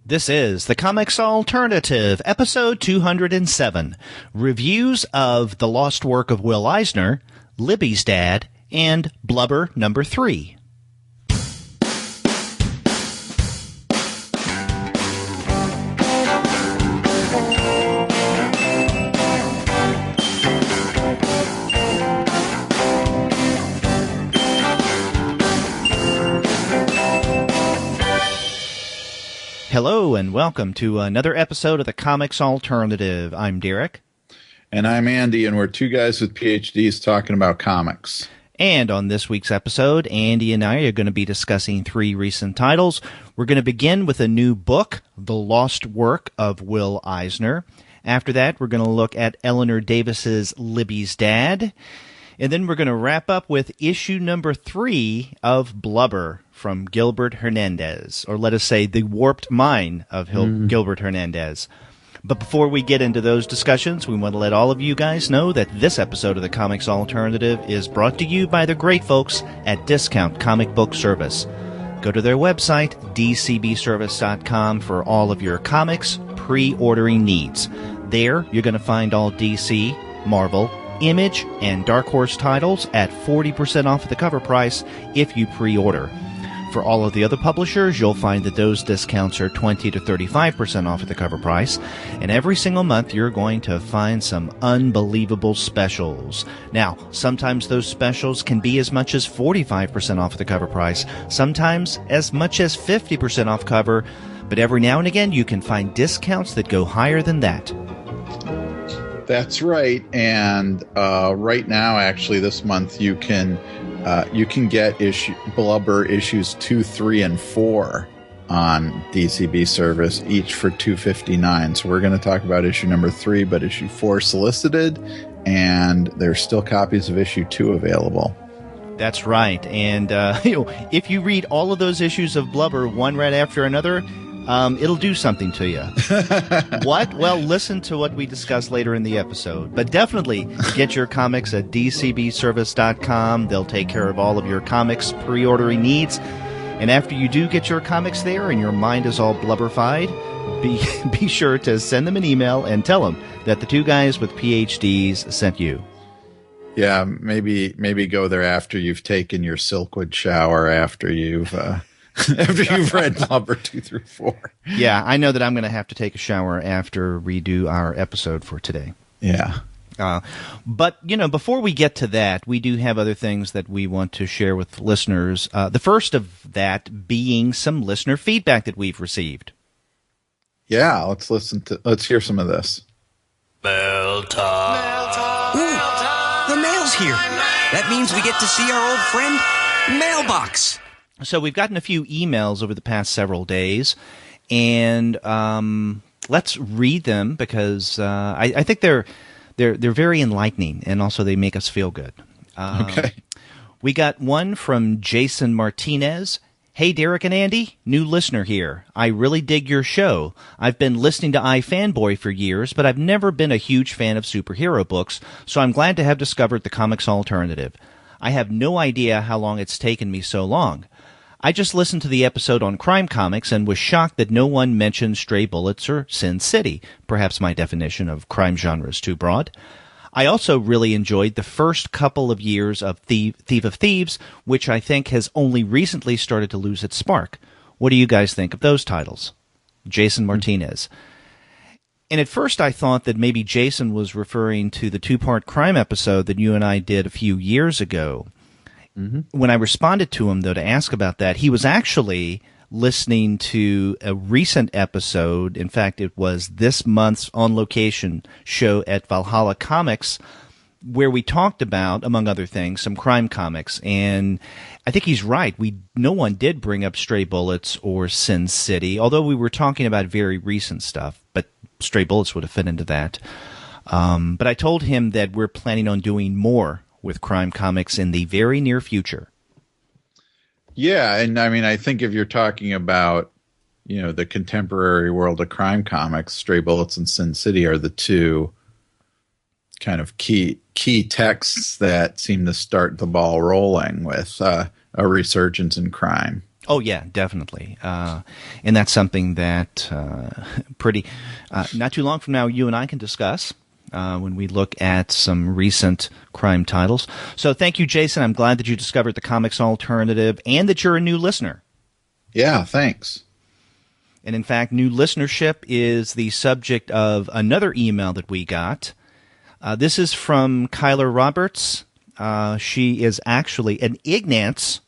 This is the Comics Alternative, episode 207, reviews of The Lost Work of Will Eisner, Libby's Dad, and Blubber number 3. Hello and welcome to another episode of the Comics Alternative. I'm Derek. And I'm Andy, and we're two guys with PhDs talking about comics. And on this week's episode, Andy and I are going to be discussing 3 recent titles. We're going to begin with a new book, The Lost Work of Will Eisner. After that, we're going to look at Eleanor Davis's Libby's Dad. And then we're going to wrap up with issue number 3 of Blubber from Gilbert Hernandez, or let us say the warped mind of Gilbert Hernandez. But before we get into those discussions, we want to let all of you guys know that this episode of the Comics Alternative is brought to you by the great folks at Discount Comic Book Service. Go to their website, dcbservice.com, for all of your comics pre-ordering needs. There, you're going to find all DC, Marvel, Image, and Dark Horse titles at 40% off of the cover price if you pre-order. For all of the other publishers, you'll find that those discounts are 20 to 35% off of the cover price. And every single month, you're going to find some unbelievable specials. Now, sometimes those specials can be as much as 45% off of the cover price, sometimes as much as 50% off cover, but every now and again, you can find discounts that go higher than that. That's right, and right now, actually, this month, you can get Blubber issues 2, 3, and 4 on DCB service, each for $2.59. So we're going to talk about issue number 3, but issue 4 solicited, and there's still copies of issue 2 available. That's right, and if you read all of those issues of Blubber one right after another, it'll do something to you. What? Well, listen to what we discuss later in the episode. But definitely get your comics at dcbservice.com. They'll take care of all of your comics pre-ordering needs. And after you do get your comics there and your mind is all blubberfied, be sure to send them an email and tell them that the two guys with PhDs sent you. Yeah, maybe go there after you've taken your Silkwood shower, after you've read Blubber 2 through 4. Yeah, I know that I'm going to have to take a shower after we do our episode for today. Yeah. But, before we get to that, we do have other things that we want to share with listeners. The first of that being some listener feedback that we've received. Yeah, let's hear some of this. Mail time. Ooh, the mail's here. That means we get to see our old friend, Mailbox. So we've gotten a few emails over the past several days, and let's read them because I think they're very enlightening, and also they make us feel good. Okay. We got one from Jason Martinez. Hey, Derek and Andy, new listener here. I really dig your show. I've been listening to iFanboy for years, but I've never been a huge fan of superhero books, so I'm glad to have discovered the Comics Alternative. I have no idea how long it's taken me so long. I just listened to the episode on crime comics and was shocked that no one mentioned Stray Bullets or Sin City. Perhaps my definition of crime genre is too broad. I also really enjoyed the first couple of years of Thief of Thieves, which I think has only recently started to lose its spark. What do you guys think of those titles? Jason Martinez. And at first I thought that maybe Jason was referring to the 2-part crime episode that you and I did a few years ago. Mm-hmm. When I responded to him, though, to ask about that, he was actually listening to a recent episode. In fact, it was this month's On Location show at Valhalla Comics, where we talked about, among other things, some crime comics. And I think he's right. No one did bring up Stray Bullets or Sin City, although we were talking about very recent stuff. But Stray Bullets would have fit into that. But I told him that we're planning on doing more with crime comics in the very near future. Yeah, and I mean, I think if you're talking about, the contemporary world of crime comics, Stray Bullets and Sin City are the two kind of key texts that seem to start the ball rolling with a resurgence in crime. Oh yeah, definitely, and that's something that not too long from now you and I can discuss when we look at some recent crime titles. So thank you, Jason. I'm glad that you discovered the Comics Alternative and that you're a new listener. Yeah, thanks. And in fact, new listenership is the subject of another email that we got. This is from Kyler Roberts. She is actually an Ignatz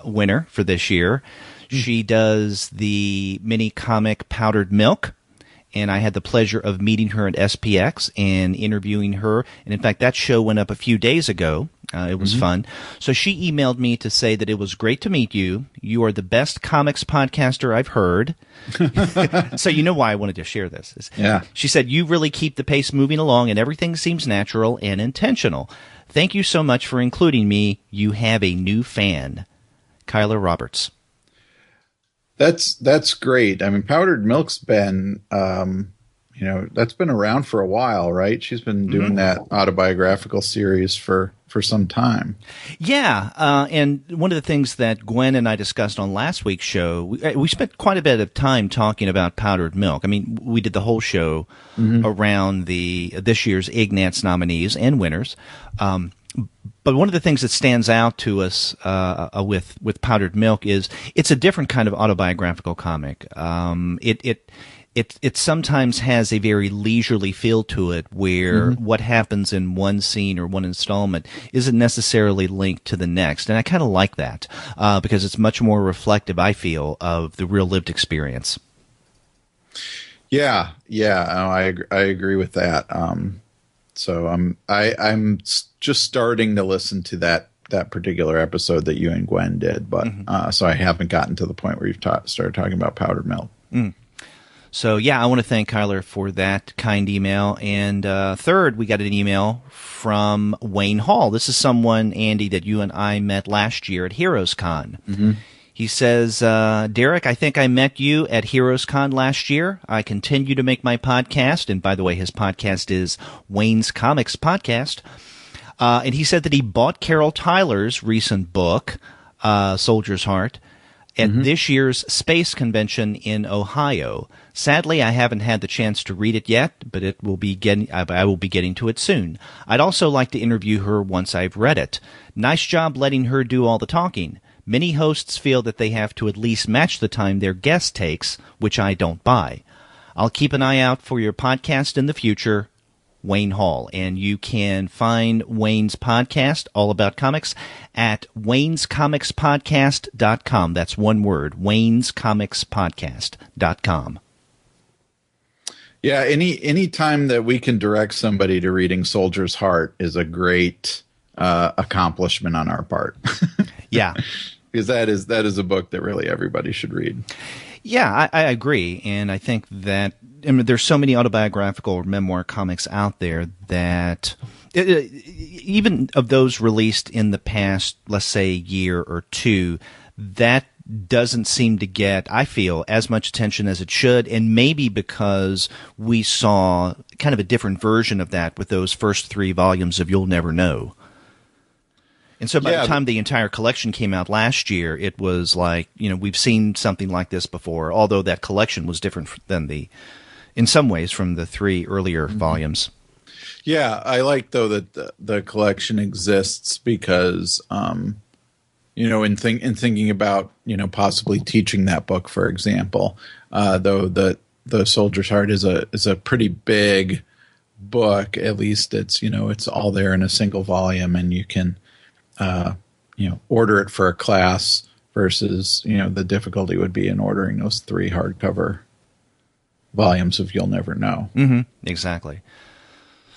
winner for this year. She does the mini comic Powdered Milk, and I had the pleasure of meeting her at SPX and interviewing her. And in fact, that show went up a few days ago. It was fun. So she emailed me to say that it was great to meet you. You are the best comics podcaster I've heard. So you know why I wanted to share this. Yeah. She said, you really keep the pace moving along and everything seems natural and intentional. Thank you so much for including me. You have a new fan. Kyler Roberts. That's great. I mean, Powdered Milk's been, that's been around for a while, right? She's been doing that autobiographical series for some time. Yeah, and one of the things that Gwen and I discussed on last week's show, we spent quite a bit of time talking about Powdered Milk. I mean, we did the whole show around this year's Ignatz nominees and winners. But one of the things that stands out to us with Powdered Milk is it's a different kind of autobiographical comic. It sometimes has a very leisurely feel to it, where what happens in one scene or one installment isn't necessarily linked to the next, and I kind of like that because it's much more reflective, I feel, of the real lived experience. Yeah, I agree with that. So I'm just starting to listen to that particular episode that you and Gwen did, but so I haven't gotten to the point where you've started talking about Powdered Milk. So yeah, I want to thank Kyler for that kind email. And third, we got an email from Wayne Hall. This is someone, Andy, that you and I met last year at Heroes Con. He says, Derek, I think I met you at Heroes Con last year. I continue to make my podcast. And by the way, his podcast is Wayne's Comics Podcast. And he said that he bought Carol Tyler's recent book, Soldier's Heart, at this year's Space Convention in Ohio. Sadly, I haven't had the chance to read it yet, but I will be getting to it soon. I'd also like to interview her once I've read it. Nice job letting her do all the talking. Many hosts feel that they have to at least match the time their guest takes, which I don't buy. I'll keep an eye out for your podcast in the future, Wayne Hall. And you can find Wayne's podcast, All About Comics, at waynescomicspodcast.com. That's one word, waynescomicspodcast.com. Yeah, any time that we can direct somebody to reading Soldier's Heart is a great accomplishment on our part. Yeah. Because that is a book that really everybody should read. Yeah, I agree. And I think that there's so many autobiographical or memoir comics out there that even of those released in the past, let's say, year or two, that doesn't seem to get, I feel, as much attention as it should, and maybe because we saw kind of a different version of that with those first 3 volumes of You'll Never Know. And so by the time the entire collection came out last year, it was like, we've seen something like this before, although that collection was different than in some ways, from the 3 earlier volumes. Yeah, I like, though, that the collection exists because, in thinking about, possibly teaching that book, for example, though the Soldier's Heart is a pretty big book. At least it's, it's all there in a single volume, and you can order it for a class versus, the difficulty would be in ordering those 3 hardcover volumes of You'll Never Know. Exactly.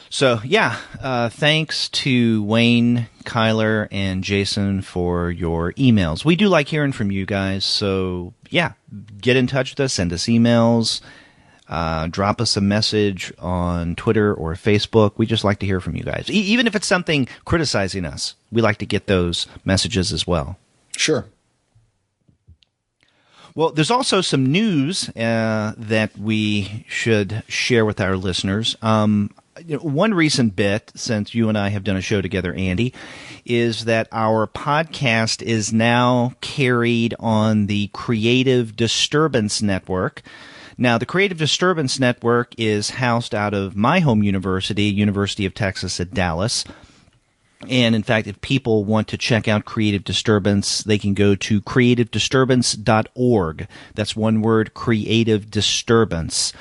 So, yeah, thanks to Wayne, Kyler, and Jason for your emails. We do like hearing from you guys, so, yeah, get in touch with us, send us emails, drop us a message on Twitter or Facebook. We just like to hear from you guys. Even if it's something criticizing us, we like to get those messages as well. Sure. Well, there's also some news that we should share with our listeners. one recent bit, since you and I have done a show together, Andy, is that our podcast is now carried on the Creative Disturbance Network. Now, the Creative Disturbance Network is housed out of my home university, University of Texas at Dallas. And in fact, if people want to check out Creative Disturbance, they can go to creativedisturbance.org. That's one word, Creative Disturbance.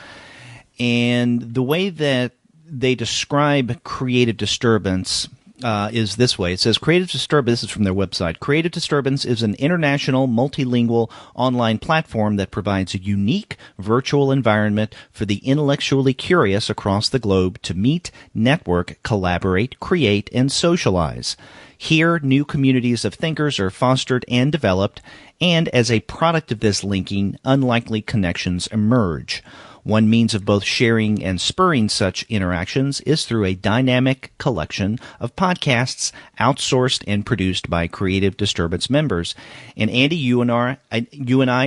And the way that they describe Creative Disturbance is this way. It says, Creative Disturbance, this is from their website, Creative Disturbance is an international, multilingual online platform that provides a unique virtual environment for the intellectually curious across the globe to meet, network, collaborate, create, and socialize. Here, new communities of thinkers are fostered and developed, and as a product of this linking, unlikely connections emerge. One means of both sharing and spurring such interactions is through a dynamic collection of podcasts outsourced and produced by Creative Disturbance members. And Andy, you and I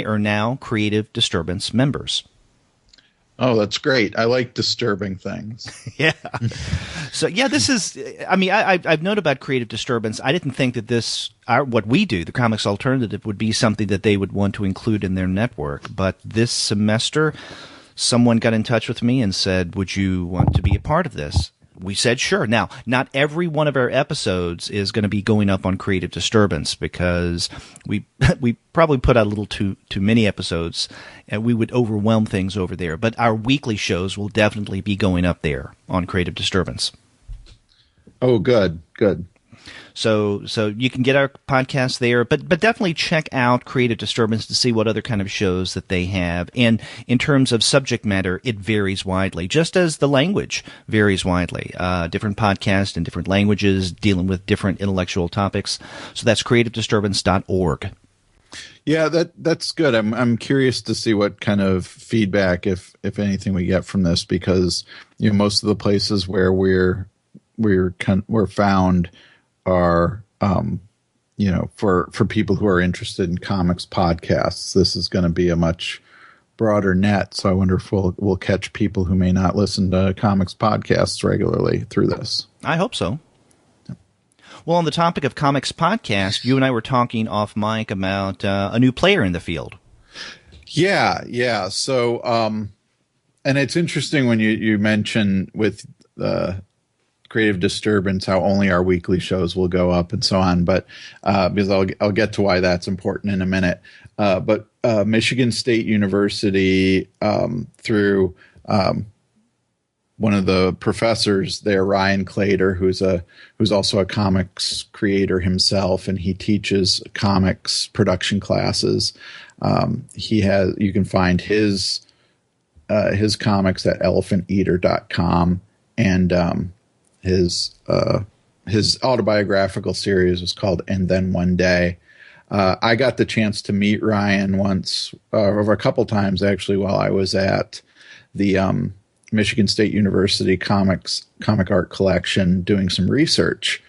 are now Creative Disturbance members. Oh, that's great. I like disturbing things. Yeah. So, yeah, this is, I mean, I've known about Creative Disturbance. I didn't think that what we do, the Comics Alternative, would be something that they would want to include in their network. But this semester, someone got in touch with me and said, would you want to be a part of this? We said, sure. Now, not every one of our episodes is going to be going up on Creative Disturbance because we probably put out a little too many episodes and we would overwhelm things over there. But our weekly shows will definitely be going up there on Creative Disturbance. Oh, good. So you can get our podcast there, but definitely check out Creative Disturbance to see what other kind of shows that they have. And in terms of subject matter, it varies widely, just as the language varies widely. Different podcasts in different languages dealing with different intellectual topics. So that's creativedisturbance.org. Yeah, that's good. I'm curious to see what kind of feedback, if anything, we get from this, because most of the places where we're found are for people who are interested in comics podcasts. This is going to be a much broader net, so I wonder if we'll catch people who may not listen to comics podcasts regularly through this. I hope so. Well, on the topic of comics podcast, you and I were talking off mic about a new player in the field. Yeah. So and it's interesting when you mention with Creative Disturbance how only our weekly shows will go up and so on, but because I'll get to why that's important in a minute. But Michigan State University, through one of the professors there, Ryan Clater, who's also a comics creator himself, and he teaches comics production classes. You can find his comics at elephanteater.com, and his autobiographical series was called And Then One Day. I got the chance to meet Ryan once, over a couple times actually, while I was at the Michigan State University comic art collection doing some research.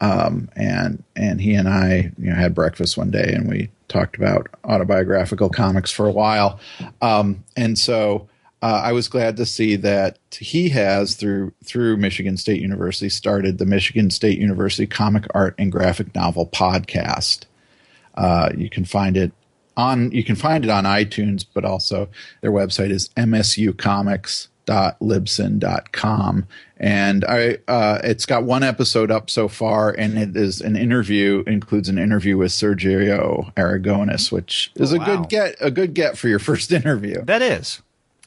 And he and I had breakfast one day and we talked about autobiographical comics for a while. And so I was glad to see that he has, through Michigan State University, started the Michigan State University Comic Art and Graphic Novel podcast. You can find it on iTunes, but also their website is msucomics.libsyn.com. And it's got one episode up so far, and it is includes an interview with Sergio Aragonis, which is a good get for your first interview. That is.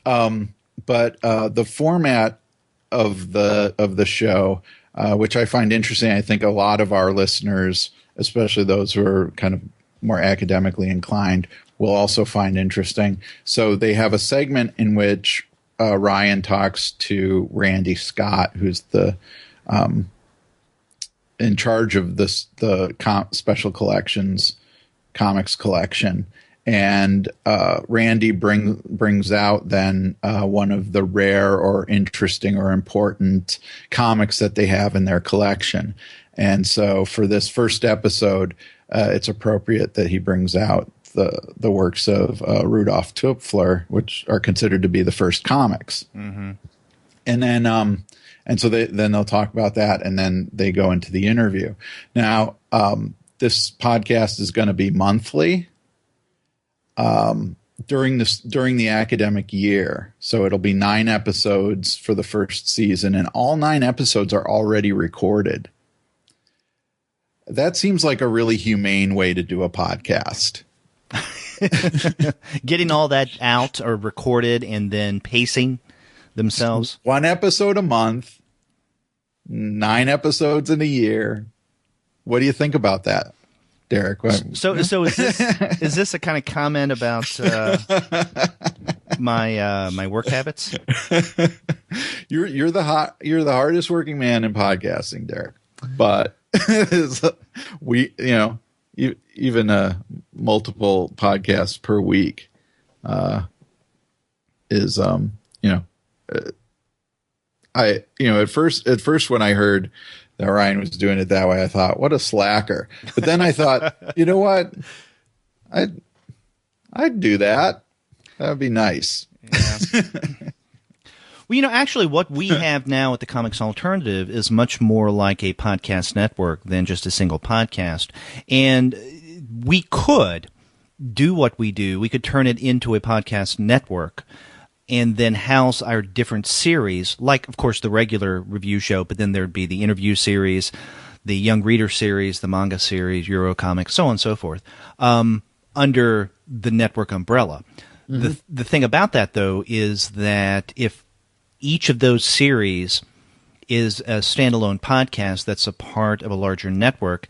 But the format of the show, which I find interesting, I think a lot of our listeners, especially those who are kind of more academically inclined, will also find interesting. So they have a segment in which Ryan talks to Randy Scott, who's the in charge of the special collections comics collection. And Randy brings out then one of the rare or interesting or important comics that they have in their collection. And so for this first episode, it's appropriate that he brings out the works of Rudolf Töpfler, which are considered to be the first comics. Mm-hmm. And so then they'll talk about that, and then they go into the interview. Now, this podcast is going to be monthly during the academic year. So it'll be 9 episodes for the first season, and all 9 episodes are already recorded. That seems like a really humane way to do a podcast. Getting all that out or recorded and then pacing themselves. 1 episode a month, 9 episodes in a year. What do you think about that, Derek? So is this a kind of comment about my work habits? You're the hardest working man in podcasting, Derek. But even multiple podcasts per week is at first when I heard that Ryan was doing it that way, I thought, what a slacker. But then I thought, you know what? I'd do that. That would be nice. Yeah. Well, actually what we have now at the Comics Alternative is much more like a podcast network than just a single podcast. And we could do what we do. We could turn it into a podcast network and then house our different series, like, of course, the regular review show, but then there'd be the interview series, the young reader series, the manga series, Eurocomics, so on and so forth, under the network umbrella. Mm-hmm. The thing about that, though, is that if each of those series is a standalone podcast that's a part of a larger network,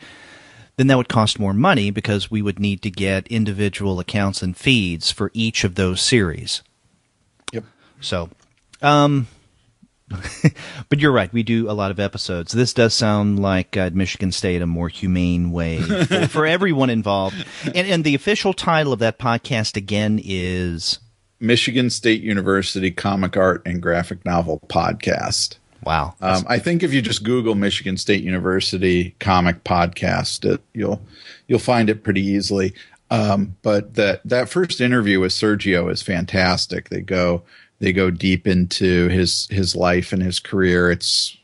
then that would cost more money because we would need to get individual accounts and feeds for each of those series. Yep. So, but you're right. We do a lot of episodes. This does sound like at Michigan State a more humane way for everyone involved. And the official title of that podcast again is Michigan State University Comic Art and Graphic Novel Podcast. Wow. I think if you just Google Michigan State University Comic Podcast, you'll find it pretty easily. But that first interview with Sergio is fantastic. They go deep into his life and his career. It's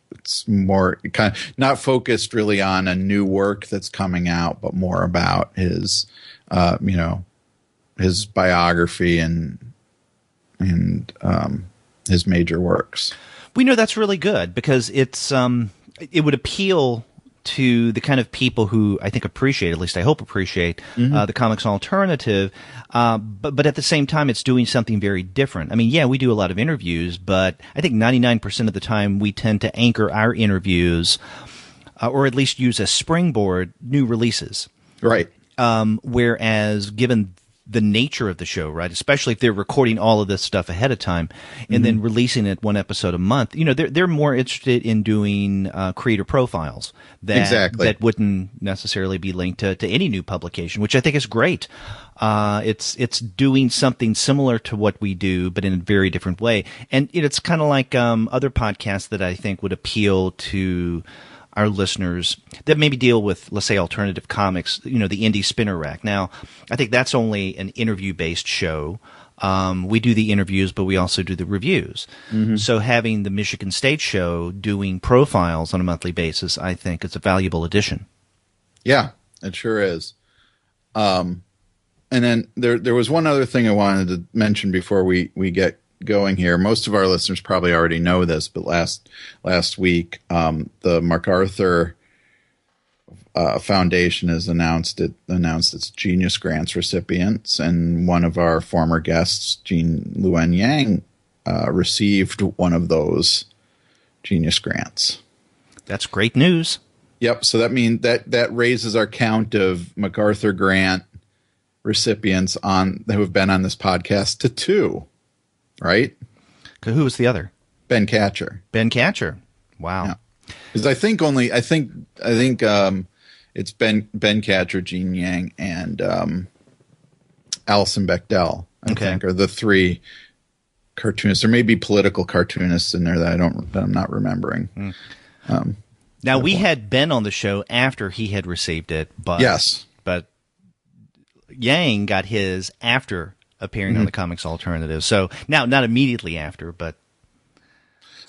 more kind of not focused really on a new work that's coming out, but more about his his biography and his major works. We know that's really good because it would appeal to the kind of people who I think appreciate, at least I hope appreciate, the Comics Alternative, but at the same time it's doing something very different. I mean, yeah, we do a lot of interviews, but I think 99% of the time we tend to anchor our interviews, or at least use as springboard, new releases. Right. Whereas given the nature of the show, right? Especially if they're recording all of this stuff ahead of time and then releasing it 1 episode a month. They're more interested in doing creator profiles that wouldn't necessarily be linked to any new publication, which I think is great. It's doing something similar to what we do, but in a very different way. And it's kind of like other podcasts that I think would appeal to our listeners that maybe deal with, let's say, alternative comics, the indie spinner rack. Now, I think that's only an interview-based show. We do the interviews, but we also do the reviews. Mm-hmm. So having the Michigan State show doing profiles on a monthly basis, I think it's a valuable addition. Yeah, it sure is. And then there was one other thing I wanted to mention before we get going here. Most of our listeners probably already know this, but last week, the MacArthur Foundation has announced its Genius Grants recipients, and one of our former guests, Jean Luen Yang, received one of those Genius Grants. That's great news. Yep. So that means that raises our count of MacArthur Grant recipients who have been on this podcast to 2. Right? Who was the other? Ben Catcher. Ben Catcher. Wow. Because I think it's Ben Catcher, Gene Yang, and Alison Bechdel. I think are the 3 cartoonists. There may be political cartoonists in there that I'm not remembering. Now we had Ben on the show after he had received it, but yes, but Yang got his after appearing on the Comics Alternative. So now, not immediately after, but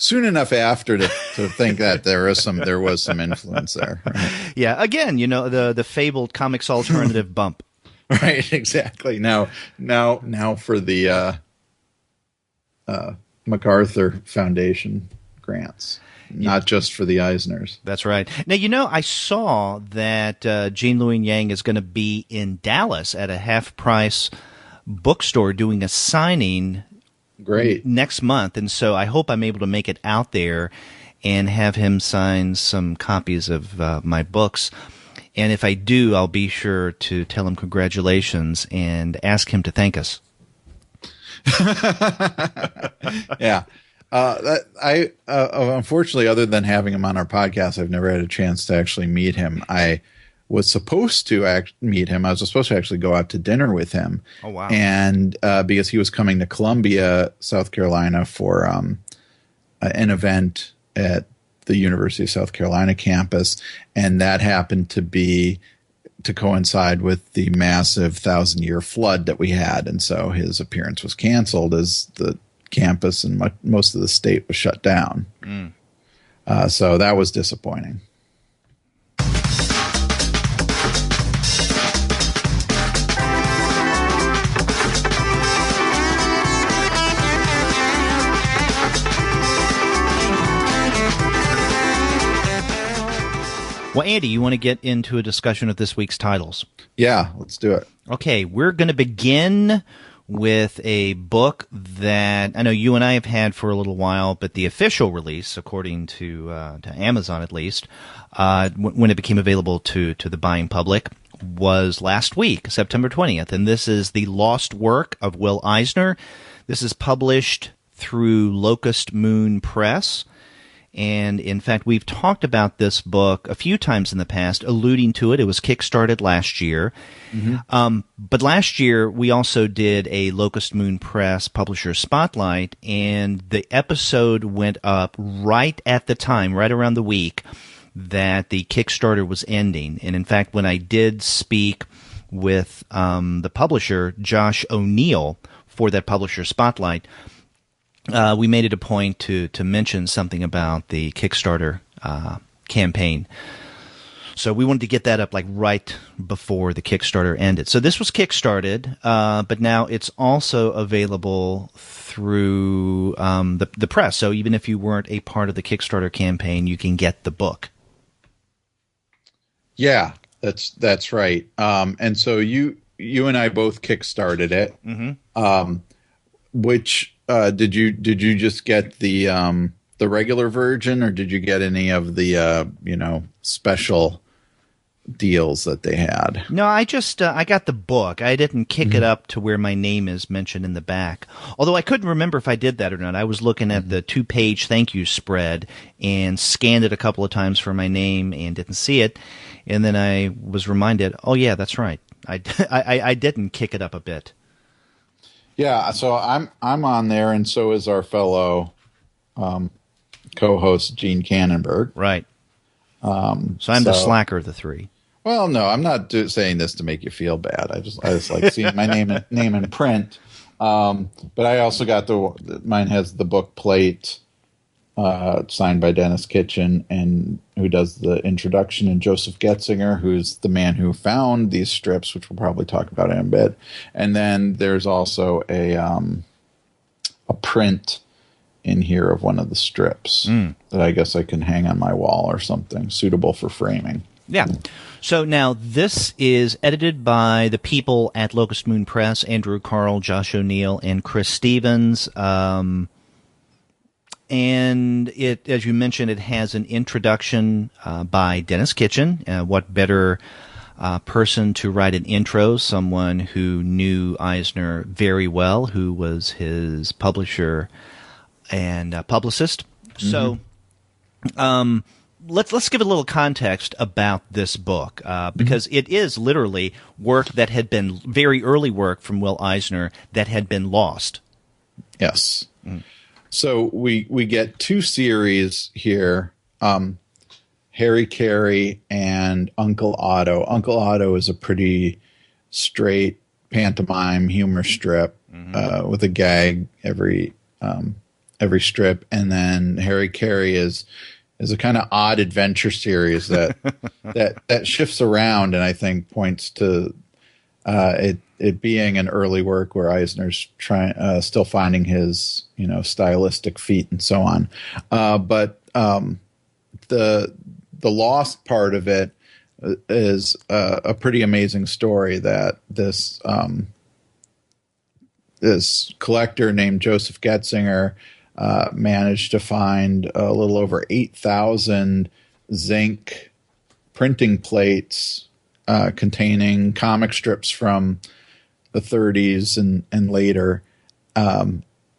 soon enough after to think that there was some influence there. Right? Yeah, again, the fabled comics alternative bump. Right, exactly. Now for the MacArthur Foundation grants, not just for the Eisners. That's right. Now, I saw that Jean Louis Yang is going to be in Dallas at a half-price bookstore doing a signing next month, and so I hope I'm able to make it out there and have him sign some copies of my books. And if I do, I'll be sure to tell him congratulations and ask him to thank us. Yeah. Unfortunately, other than having him on our podcast, I've never had a chance to actually meet him. I was supposed to meet him. I was supposed to actually go out to dinner with him. Oh, wow. And because he was coming to Columbia, South Carolina for an event at the University of South Carolina campus, and that happened to coincide with the massive 1,000-year flood that we had, and so his appearance was canceled as the campus and most of the state was shut down. So that was disappointing. Well, Andy, you want to get into a discussion of this week's titles? Yeah, let's do it. Okay, we're going to begin with a book that I know you and I have had for a little while, but the official release, according to Amazon at least, when it became available to the buying public, was last week, September 20th. And this is The Lost Work of Will Eisner. This is published through Locust Moon Press. And, in fact, we've talked about this book a few times in the past, alluding to it. It was kickstarted last year. Mm-hmm. But last year, we also did a Locust Moon Press Publisher Spotlight, and the episode went up right at the time, right around the week, that the Kickstarter was ending. And, in fact, when I did speak with the publisher, Josh O'Neill, for that Publisher Spotlight, we made it a point to mention something about the Kickstarter campaign. So we wanted to get that up like right before the Kickstarter ended. So this was kickstarted, but now it's also available through the press. So even if you weren't a part of the Kickstarter campaign, you can get the book. Yeah, that's right. And so you and I both kickstarted it. Mm-hmm. Which did you just get the regular version, or did you get any of the special deals that they had? No, I just I got the book. I didn't kick it up to where my name is mentioned in the back. Although I couldn't remember if I did that or not. I was looking at the 2-page thank you spread and scanned it a couple of times for my name and didn't see it. And then I was reminded, oh yeah, that's right. I didn't kick it up a bit. Yeah, so I'm on there, and so is our fellow co-host Gene Cannonberg. Right. So I'm the slacker of the three. Well, no, I'm not saying this to make you feel bad. I just like seeing my name in print. But I also got mine has the book plate signed by Dennis Kitchen, and who does the introduction, and Joseph Getzinger, who's the man who found these strips, which we'll probably talk about in a bit. And then there's also a print in here of one of the strips that I guess I can hang on my wall or something, suitable for framing. Yeah. So now this is edited by the people at Locust Moon Press, Andrew Carl, Josh O'Neill, and Chris Stevens. And it, as you mentioned, it has an introduction by Dennis Kitchen. What better person to write an intro? Someone who knew Eisner very well, who was his publisher and publicist. So let's give a little context about this book, because it is literally work that had been very early work from Will Eisner that had been lost. Yes. So we get two series here, Harry Carey and Uncle Otto. Uncle Otto is a pretty straight pantomime humor strip with a gag every every strip, and then Harry Carry is a kind of odd adventure series that that shifts around, and I think points to it being an early work where Eisner's still finding his stylistic feet and so on. But the lost part of it is a pretty amazing story that this collector named Joseph Getzinger managed to find a little over 8,000 zinc printing plates containing comic strips from the 30s and later.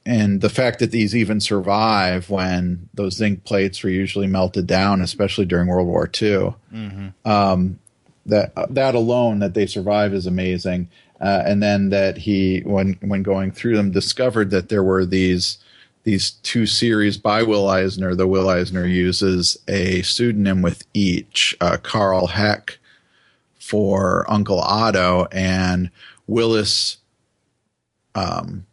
And the fact that these even survive when those zinc plates were usually melted down, especially during World War II, that alone, that they survive, is amazing. And then that he, when going through them, discovered that there were these two series by Will Eisner, though Will Eisner uses a pseudonym with each, Carl Heck for Uncle Otto, and Willis Renzi,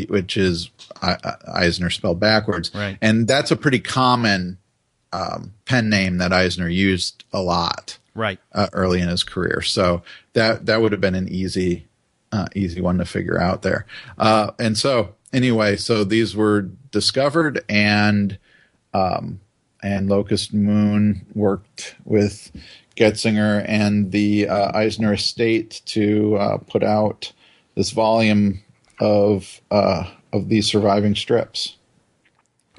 which is Eisner spelled backwards. Right. And that's a pretty common pen name that Eisner used a lot early in his career. So that would have been an easy one to figure out there. And so anyway, so these were discovered, and Locust Moon worked with Getzinger and the Eisner estate to put out this volume of these surviving strips.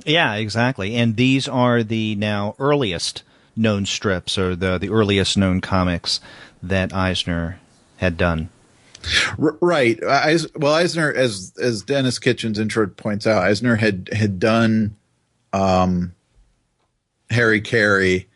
Yeah, exactly. And these are the now earliest known strips, or the earliest known comics that Eisner had done. Right. Eisner, as Dennis Kitchen's intro points out, Eisner had done Harry Carry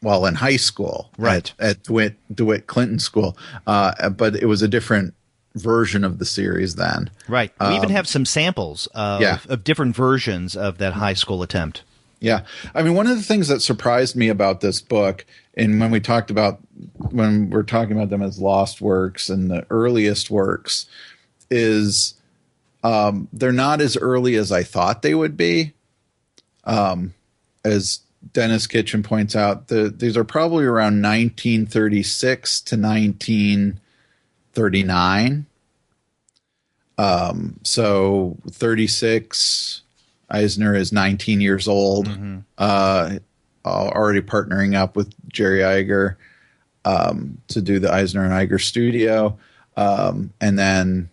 while in high school, right, at DeWitt Clinton School, but it was a different version of the series then. Right. We even have some samples of different versions of that high school attempt. Yeah. I mean, one of the things that surprised me about this book, and when we're talking about them as lost works and the earliest works, is they're not as early as I thought they would be. As Dennis Kitchen points out, these are probably around 1936 to 1939. So 36, Eisner is 19 years old, already partnering up with Jerry Iger to do the Eisner and Iger studio. And then,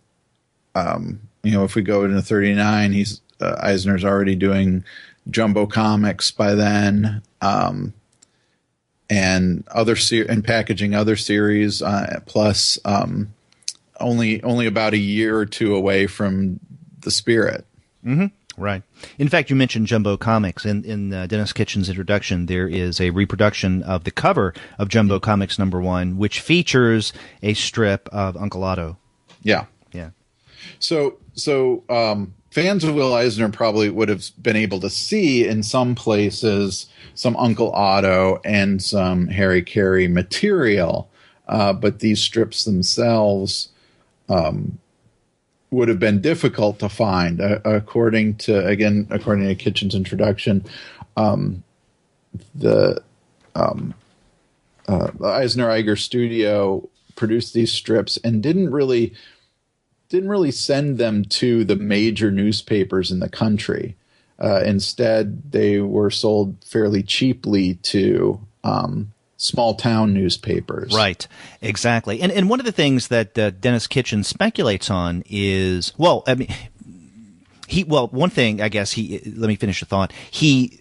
if we go into 39, Eisner's already doing Jumbo Comics by then, and packaging other series, plus only about a year or two away from The Spirit. Mm-hmm. Right. In fact, you mentioned Jumbo Comics. In Dennis Kitchen's introduction, there is a reproduction of the cover of Jumbo Comics #1, which features a strip of Uncle Otto. Yeah. Yeah. So fans of Will Eisner probably would have been able to see in some places some Uncle Otto and some Harry Carry material, but these strips themselves would have been difficult to find, according to Kitchen's introduction. The Eisner Iger studio produced these strips and didn't really send them to the major newspapers in the country. Instead, they were sold fairly cheaply to small town newspapers. Right, exactly. And one of the things that Dennis Kitchen speculates on is, one thing, I guess, let me finish the thought. He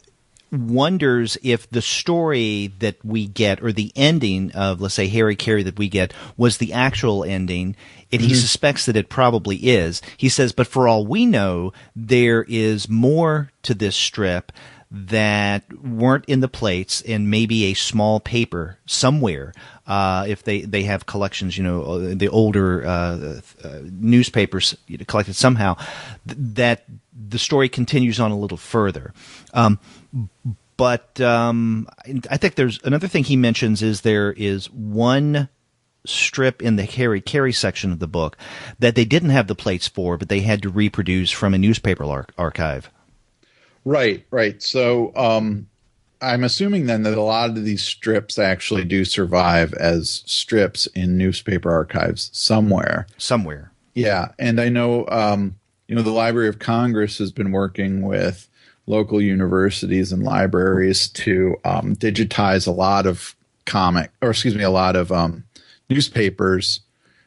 wonders if the story that we get, or the ending of, let's say, Harry Carry that we get, was the actual ending. And he suspects that it probably is. He says, but for all we know, there is more to this strip that weren't in the plates, and maybe a small paper somewhere. If they have collections, the older newspapers collected somehow, that the story continues on a little further. But I think there's another thing he mentions is there is one strip in the Carry section of the book that they didn't have the plates for, but they had to reproduce from a newspaper archive. Right. So I'm assuming then that a lot of these strips actually do survive as strips in newspaper archives somewhere. Yeah, and I know the Library of Congress has been working with local universities and libraries to digitize a lot of newspapers,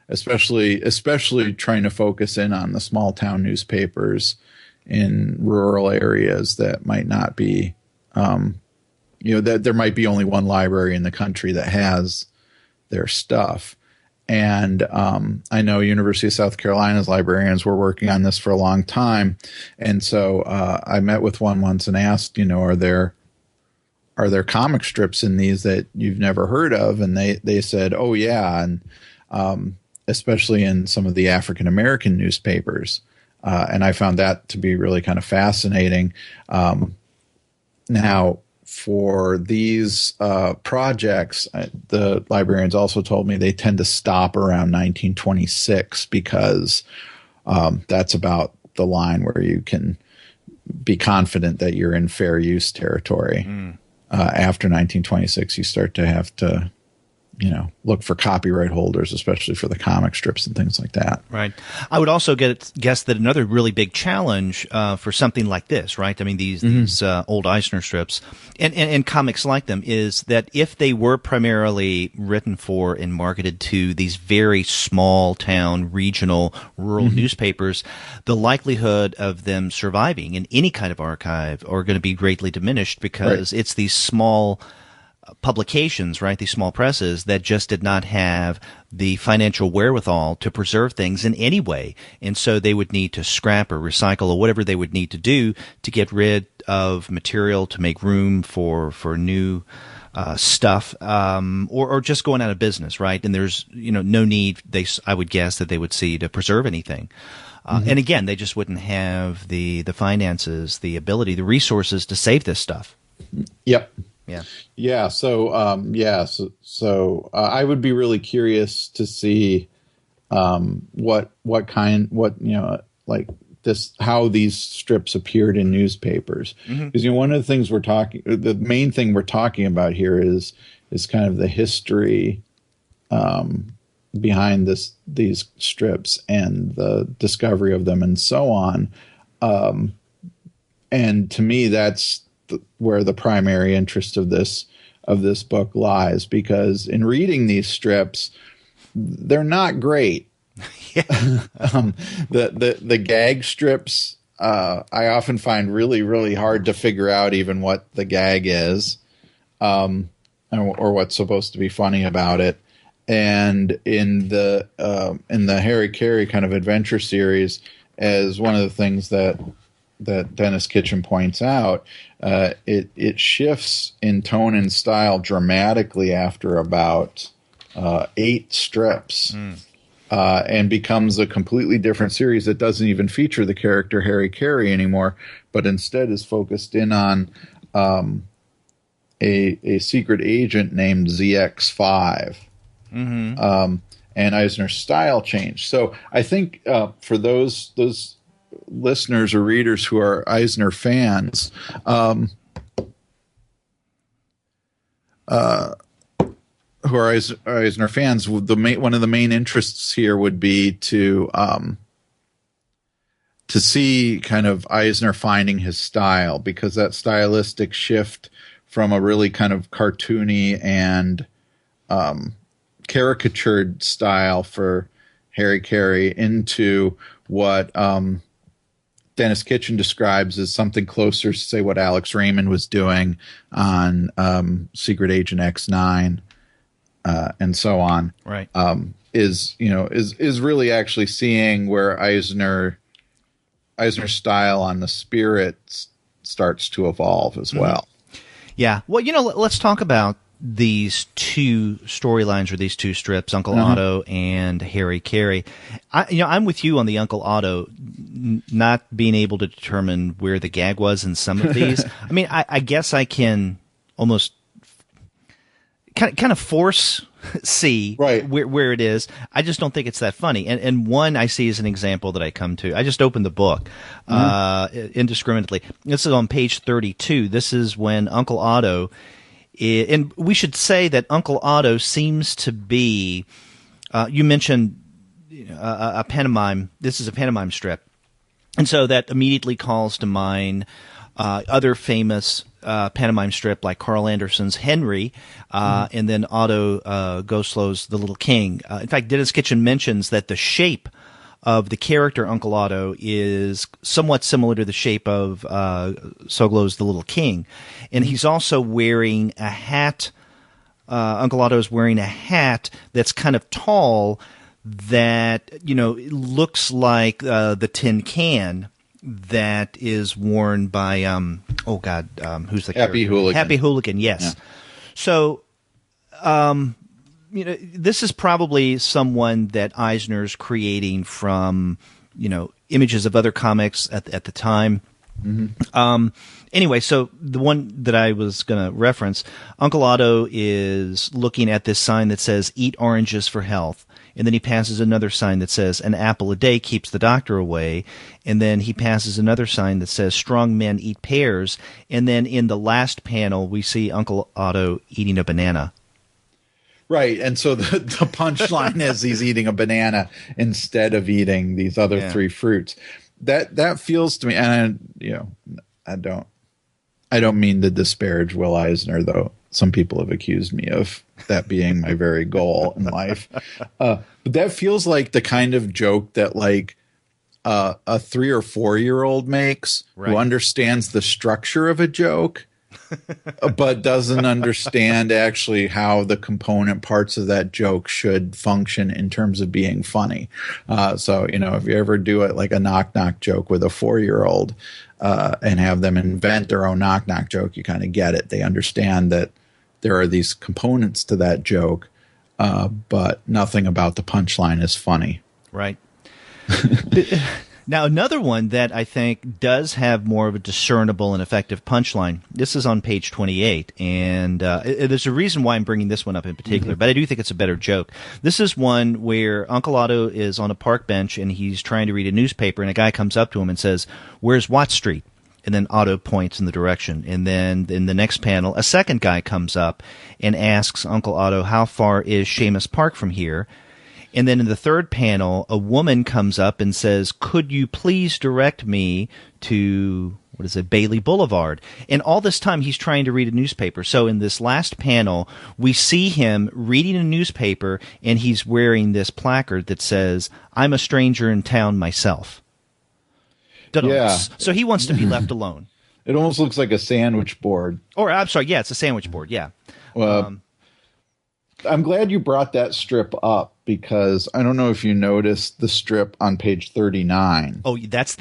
especially trying to focus in on the small town newspapers in rural areas that might not be, that there might be only one library in the country that has their stuff. And I know University of South Carolina's librarians were working on this for a long time. And so I met with one once and asked, are there comic strips in these that you've never heard of? And they said, oh, yeah. And especially in some of the African American newspapers. And I found that to be really kind of fascinating. Now, for these projects, the librarians also told me they tend to stop around 1926 because that's about the line where you can be confident that you're in fair use territory. After 1926, you start to have to, look for copyright holders, especially for the comic strips and things like that. Right. I would also guess that another really big challenge for something like this, right? I mean, these old Eisner strips and comics like them is that if they were primarily written for and marketed to these very small town, regional, rural newspapers, the likelihood of them surviving in any kind of archive are going to be greatly diminished because it's these small publications, right? These small presses that just did not have the financial wherewithal to preserve things in any way. And so they would need to scrap or recycle or whatever they would need to do to get rid of material to make room for new stuff, or just going out of business, right? And there's, no need, I would guess, that they would see to preserve anything. And again, they just wouldn't have the finances, the ability, the resources to save this stuff. Yep. Yeah. So I would be really curious to see how these strips appeared in newspapers. Because one of the things the main thing we're talking about here is kind of the history behind these strips and the discovery of them and so on. And to me, that's where the primary interest of this book lies, because in reading these strips, they're not great. The gag strips, I often find really, really hard to figure out even what the gag is, or what's supposed to be funny about it. And in the Harry Carey kind of adventure series, as one of the things that Dennis Kitchen points out, it shifts in tone and style dramatically after about 8 strips, and becomes a completely different series that doesn't even feature the character Harry Carey anymore, but instead is focused in on a secret agent named ZX5. And Eisner's style changed. So I think for those listeners or readers who are Eisner fans, who are Eisner fans, one of the main interests here would be to see kind of Eisner finding his style, because that stylistic shift from a really kind of cartoony and caricatured style for Harry Carey into what Dennis Kitchen describes as something closer to, say, what Alex Raymond was doing on Secret Agent X9 and so on. Right. Is really actually seeing where Eisner's style on the Spirit starts to evolve as well. Yeah. Well, let's talk about these two storylines, or these two strips, Uncle Otto and Harry Carey. I'm with you on the Uncle Otto, not being able to determine where the gag was in some of these. I mean, I guess I can almost kind of force see right. where it is. I just don't think it's that funny. And one I see as an example that I come to. I just opened the book indiscriminately. This is on page 32. This is when Uncle Otto, and we should say that Uncle Otto seems to be, you mentioned a pantomime. This is a pantomime strip. And so that immediately calls to mind other famous pantomime strip like Carl Anderson's Henry, and then Otto Goslow's The Little King. In fact, Dennis Kitchen mentions that the shape of the character Uncle Otto is somewhat similar to the shape of Soglow's The Little King. And he's also wearing a hat. Uncle Otto is wearing a hat that's kind of tall that, looks like the tin can that is worn by who's the Happy character? Hooligan. Happy Hooligan, yes. Yeah. So this is probably someone that Eisner's creating from images of other comics at the time. Mm-hmm. Anyway, so the one that I was going to reference, Uncle Otto is looking at this sign that says "Eat oranges for health." And then he passes another sign that says, "An apple a day keeps the doctor away." And then he passes another sign that says, "Strong men eat pears." And then in the last panel, we see Uncle Otto eating a banana. Right. And so the punchline is he's eating a banana instead of eating these other three fruits. That feels to me, and I don't mean to disparage Will Eisner, though. Some people have accused me of that being my very goal in life. But that feels like the kind of joke that like a 3 or 4 year old makes, right, who understands the structure of a joke, but doesn't understand actually how the component parts of that joke should function in terms of being funny. So, if you ever do it like a knock-knock joke with a 4-year-old and have them invent their own knock-knock joke, you kind of get it. They understand that there are these components to that joke, but nothing about the punchline is funny. Right. Now, another one that I think does have more of a discernible and effective punchline, this is on page 28, and there's a reason why I'm bringing this one up in particular, but I do think it's a better joke. This is one where Uncle Otto is on a park bench, and he's trying to read a newspaper, and a guy comes up to him and says, "Where's Watt Street?" And then Otto points in the direction. And then in the next panel, a second guy comes up and asks Uncle Otto, "How far is Seamus Park from here?" And then in the third panel, a woman comes up and says, "Could you please direct me to, Bailey Boulevard?" And all this time, he's trying to read a newspaper. So in this last panel, we see him reading a newspaper, and he's wearing this placard that says, "I'm a stranger in town myself." Yeah. So he wants to be left alone. It almost looks like a sandwich board. Or, I'm sorry, it's a sandwich board, yeah. Well, I'm glad you brought that strip up because I don't know if you noticed the strip on page 39. Oh, that's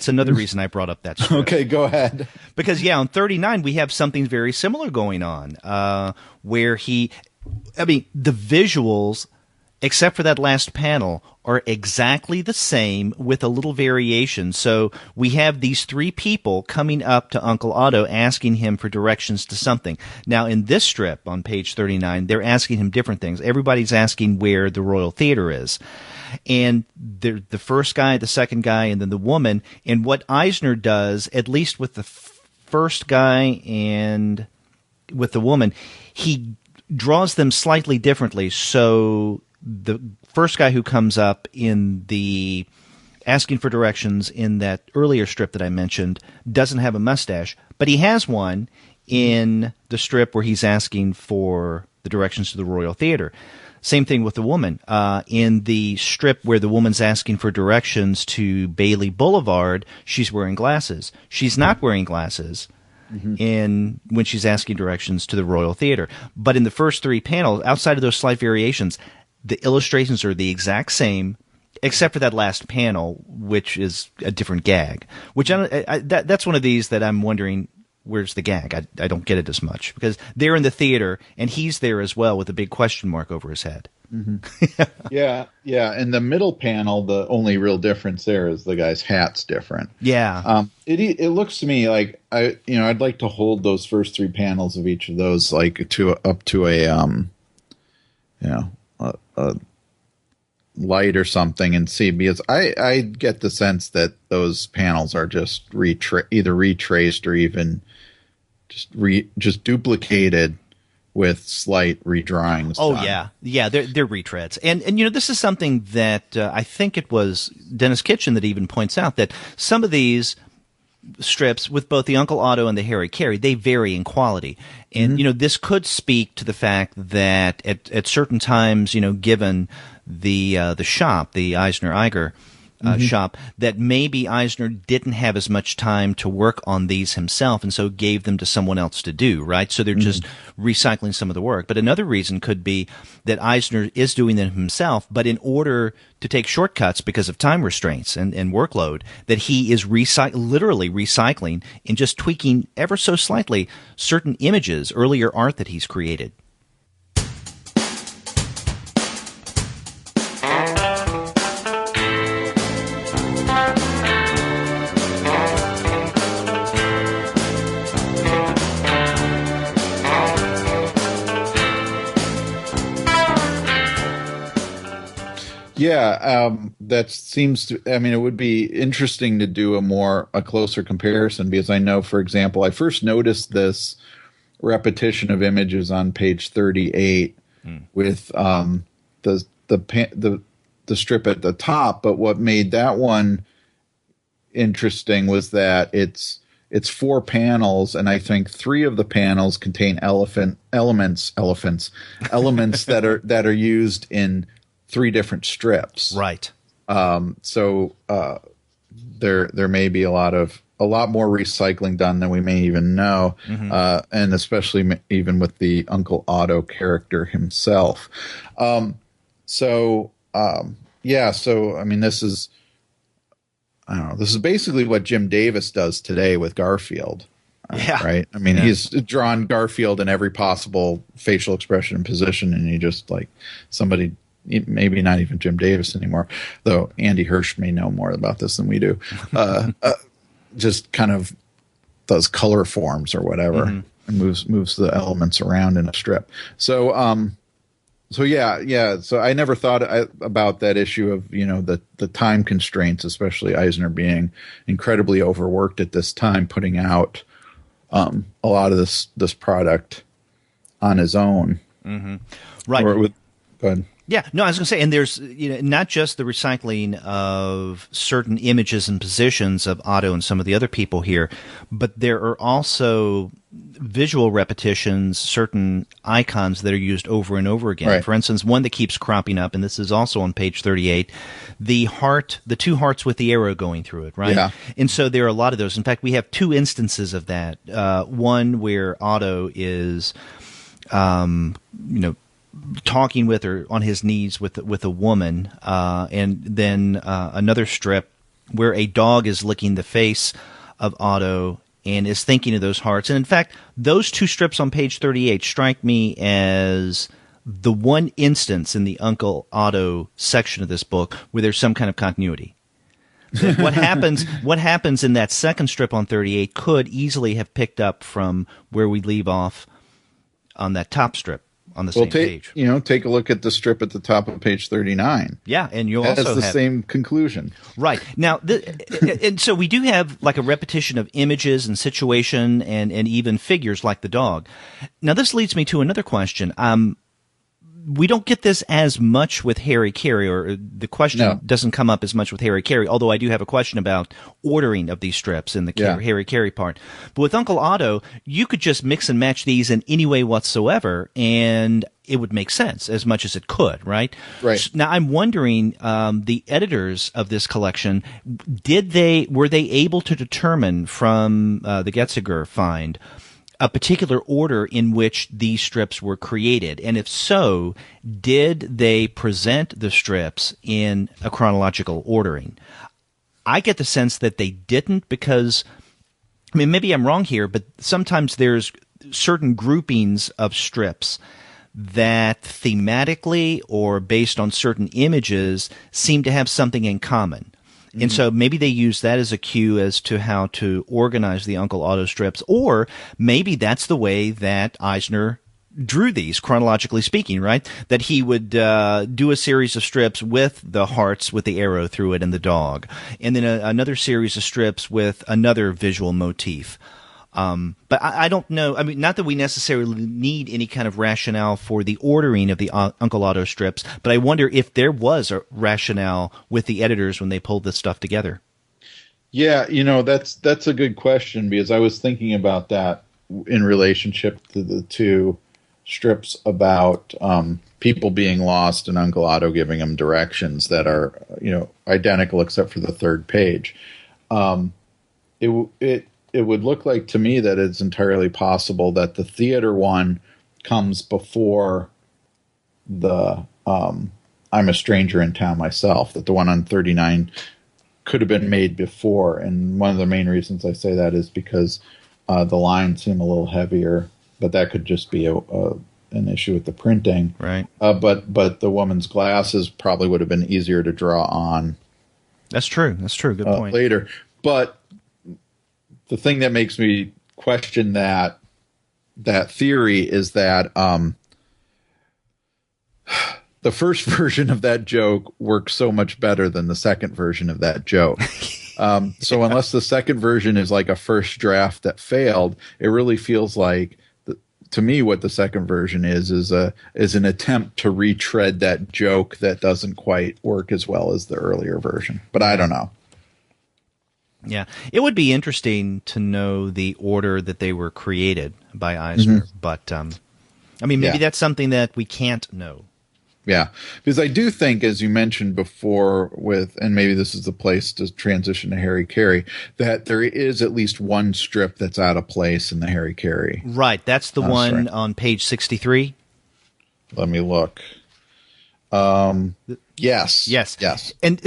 another reason I brought up that strip. Okay, go ahead. Because, on 39, we have something very similar going on where the visuals, except for that last panel, are exactly the same with a little variation. So we have these three people coming up to Uncle Otto asking him for directions to something. Now, in this strip on page 39, they're asking him different things. Everybody's asking where the Royal Theater is. And the first guy, the second guy, and then the woman. And what Eisner does, at least with the first guy and with the woman, he draws them slightly differently. So the first guy who comes up in the asking for directions in that earlier strip that I mentioned doesn't have a mustache, but he has one in the strip where he's asking for the directions to the Royal Theater. Same thing with the woman. In the strip where the woman's asking for directions to Bailey Boulevard, she's wearing glasses. She's not wearing glasses when she's asking directions to the Royal Theater. But in the first three panels, outside of those slight variations, the illustrations are the exact same, except for that last panel, which is a different gag. Which that's one of these that I'm wondering, where's the gag? I don't get it as much because they're in the theater and he's there as well with a big question mark over his head. Mm-hmm. Yeah. In the middle panel, the only real difference there is the guy's hat's different. Yeah. It looks to me like I'd like to hold those first three panels of each of those like up to a light or something and see, because I get the sense that those panels are just either retraced or even just duplicated with slight redrawings. Oh done. yeah, they're retreads, and this is something that I think it was Dennis Kitchen that even points out that some of these strips with both the Uncle Otto and the Harry Carey, they vary in quality, and this could speak to the fact that at certain times, given the shop, the Eisner Eiger shop, that maybe Eisner didn't have as much time to work on these himself, and so gave them to someone else to do, right? So they're just recycling some of the work. But another reason could be that Eisner is doing them himself, but in order to take shortcuts because of time restraints and workload, that he is literally recycling and just tweaking ever so slightly certain images, earlier art that he's created. Yeah, that seems to. I mean, it would be interesting to do a closer comparison, because I know, for example, I first noticed this repetition of images on page 38 with the strip at the top. But what made that one interesting was that it's 4 panels, and I think 3 of the panels contain elements that are used in 3 different strips. Right. So there may be a lot more recycling done than we may even know, and especially even with the Uncle Otto character himself. So I mean, this is basically what Jim Davis does today with Garfield. Yeah. Right. I mean, he's drawn Garfield in every possible facial expression and position, and he just like somebody. Maybe not even Jim Davis anymore, though Andy Hirsch may know more about this than we do. Just kind of does color forms or whatever, and moves the elements around in a strip. So yeah. So I never thought about that issue of the time constraints, especially Eisner being incredibly overworked at this time, putting out a lot of this product on his own. Right. Go ahead. Yeah, no, I was going to say, and there's not just the recycling of certain images and positions of Otto and some of the other people here, but there are also visual repetitions, certain icons that are used over and over again. Right. For instance, one that keeps cropping up, and this is also on page 38, the 2 hearts with the arrow going through it, right? Yeah. And so there are a lot of those. In fact, we have 2 instances of that. One where Otto is, talking with her on his knees with a woman, and then another strip where a dog is licking the face of Otto and is thinking of those hearts. And in fact, those 2 strips on page 38 strike me as the one instance in the Uncle Otto section of this book where there's some kind of continuity. What happens in that second strip on 38 could easily have picked up from where we leave off on that top strip. On the same page. Take a look at the strip at the top of page 39. Yeah, and you'll also have the same conclusion. Right. Now, and so we do have like a repetition of images and situation and even figures like the dog. Now, this leads me to another question. We don't get this as much with Harry Carey, or the question doesn't come up as much with Harry Carey, although I do have a question about ordering of these strips in the Harry Carey part. But with Uncle Otto, you could just mix and match these in any way whatsoever, and it would make sense as much as it could, right? Right. So now I'm wondering, the editors of this collection, were they able to determine from the Getziger find a particular order in which these strips were created? And if so, did they present the strips in a chronological ordering? I get the sense that they didn't, because I mean, maybe I'm wrong here, but sometimes there's certain groupings of strips that thematically or based on certain images seem to have something in common. And so maybe they use that as a cue as to how to organize the Uncle Otto strips, or maybe that's the way that Eisner drew these, chronologically speaking, right? That he would do a series of strips with the hearts with the arrow through it and the dog, and then another series of strips with another visual motif. But I don't know. I mean, not that we necessarily need any kind of rationale for the ordering of the Uncle Otto strips, but I wonder if there was a rationale with the editors when they pulled this stuff together. Yeah, that's a good question, because I was thinking about that in relationship to the two strips about people being lost and Uncle Otto giving them directions that are, identical except for the third page. It would look like to me that it's entirely possible that the theater one comes before the I'm a Stranger in Town Myself, that the one on 39 could have been made before. And one of the main reasons I say that is because the lines seem a little heavier, but that could just be an issue with the printing. Right. But the woman's glasses probably would have been easier to draw on. That's true. Good point. Later. But the thing that makes me question that theory is that the first version of that joke works so much better than the second version of that joke. So unless the second version is like a first draft that failed, it really feels like, to me, what the second version is an attempt to retread that joke that doesn't quite work as well as the earlier version. But I don't know. Yeah, it would be interesting to know the order that they were created by Eisner, but I mean, maybe that's something that we can't know. Yeah, because I do think, as you mentioned before, and maybe this is the place to transition to Harry Carey, that there is at least one strip that's out of place in the Harry Carey. Right, that's the one on page 63. Let me look. Yes. And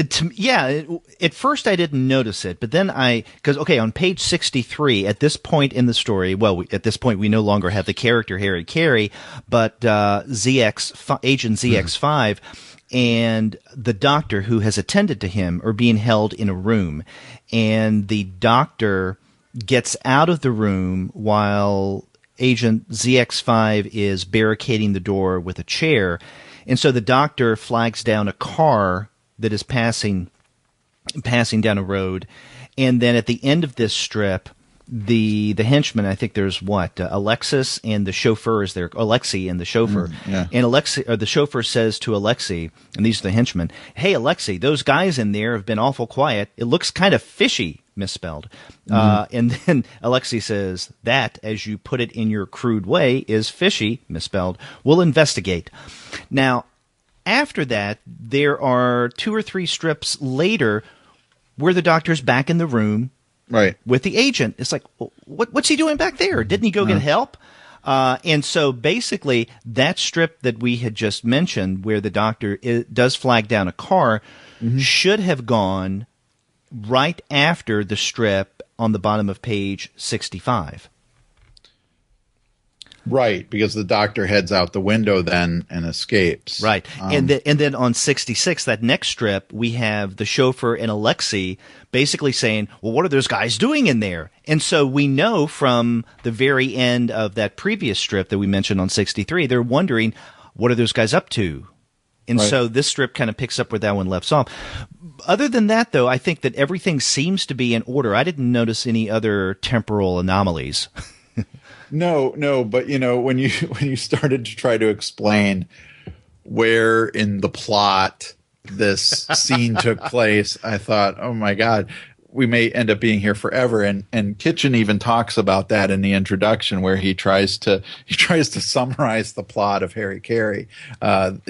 at first I didn't notice it, but then on page 63, at this point in the story, at this point we no longer have the character Harry Carey, but Agent ZX5 and the doctor who has attended to him are being held in a room, and the doctor gets out of the room while Agent ZX5 is barricading the door with a chair. And so the doctor flags down a car that is passing down a road. And then at the end of this strip, the henchman, I think there's Alexis and the chauffeur is there, Alexei and the chauffeur. And the chauffeur says to Alexei, and these are the henchmen, "Hey, Alexei, those guys in there have been awful quiet. It looks kind of fishy," misspelled. And then Alexei says, "That, as you put it in your crude way, is fishy," misspelled. "We'll investigate." Now, after that, there are 2 or 3 strips later where the doctor's back in the room with the agent. It's like, what's he doing back there? Didn't he go get help? And so basically that strip that we had just mentioned where the doctor does flag down a car should have gone right after the strip on the bottom of page 65. Right, because the doctor heads out the window then and escapes. Right, and then on 66, that next strip, we have the chauffeur and Alexei basically saying, "Well, what are those guys doing in there?" And so we know from the very end of that previous strip that we mentioned on 63, they're wondering, what are those guys up to? And so this strip kind of picks up where that one left off. Other than that, though, I think that everything seems to be in order. I didn't notice any other temporal anomalies. No, but when you started to try to explain where in the plot this scene took place, I thought, oh my God, we may end up being here forever. And Kitchen even talks about that in the introduction, where he tries to summarize the plot of Harry Carey,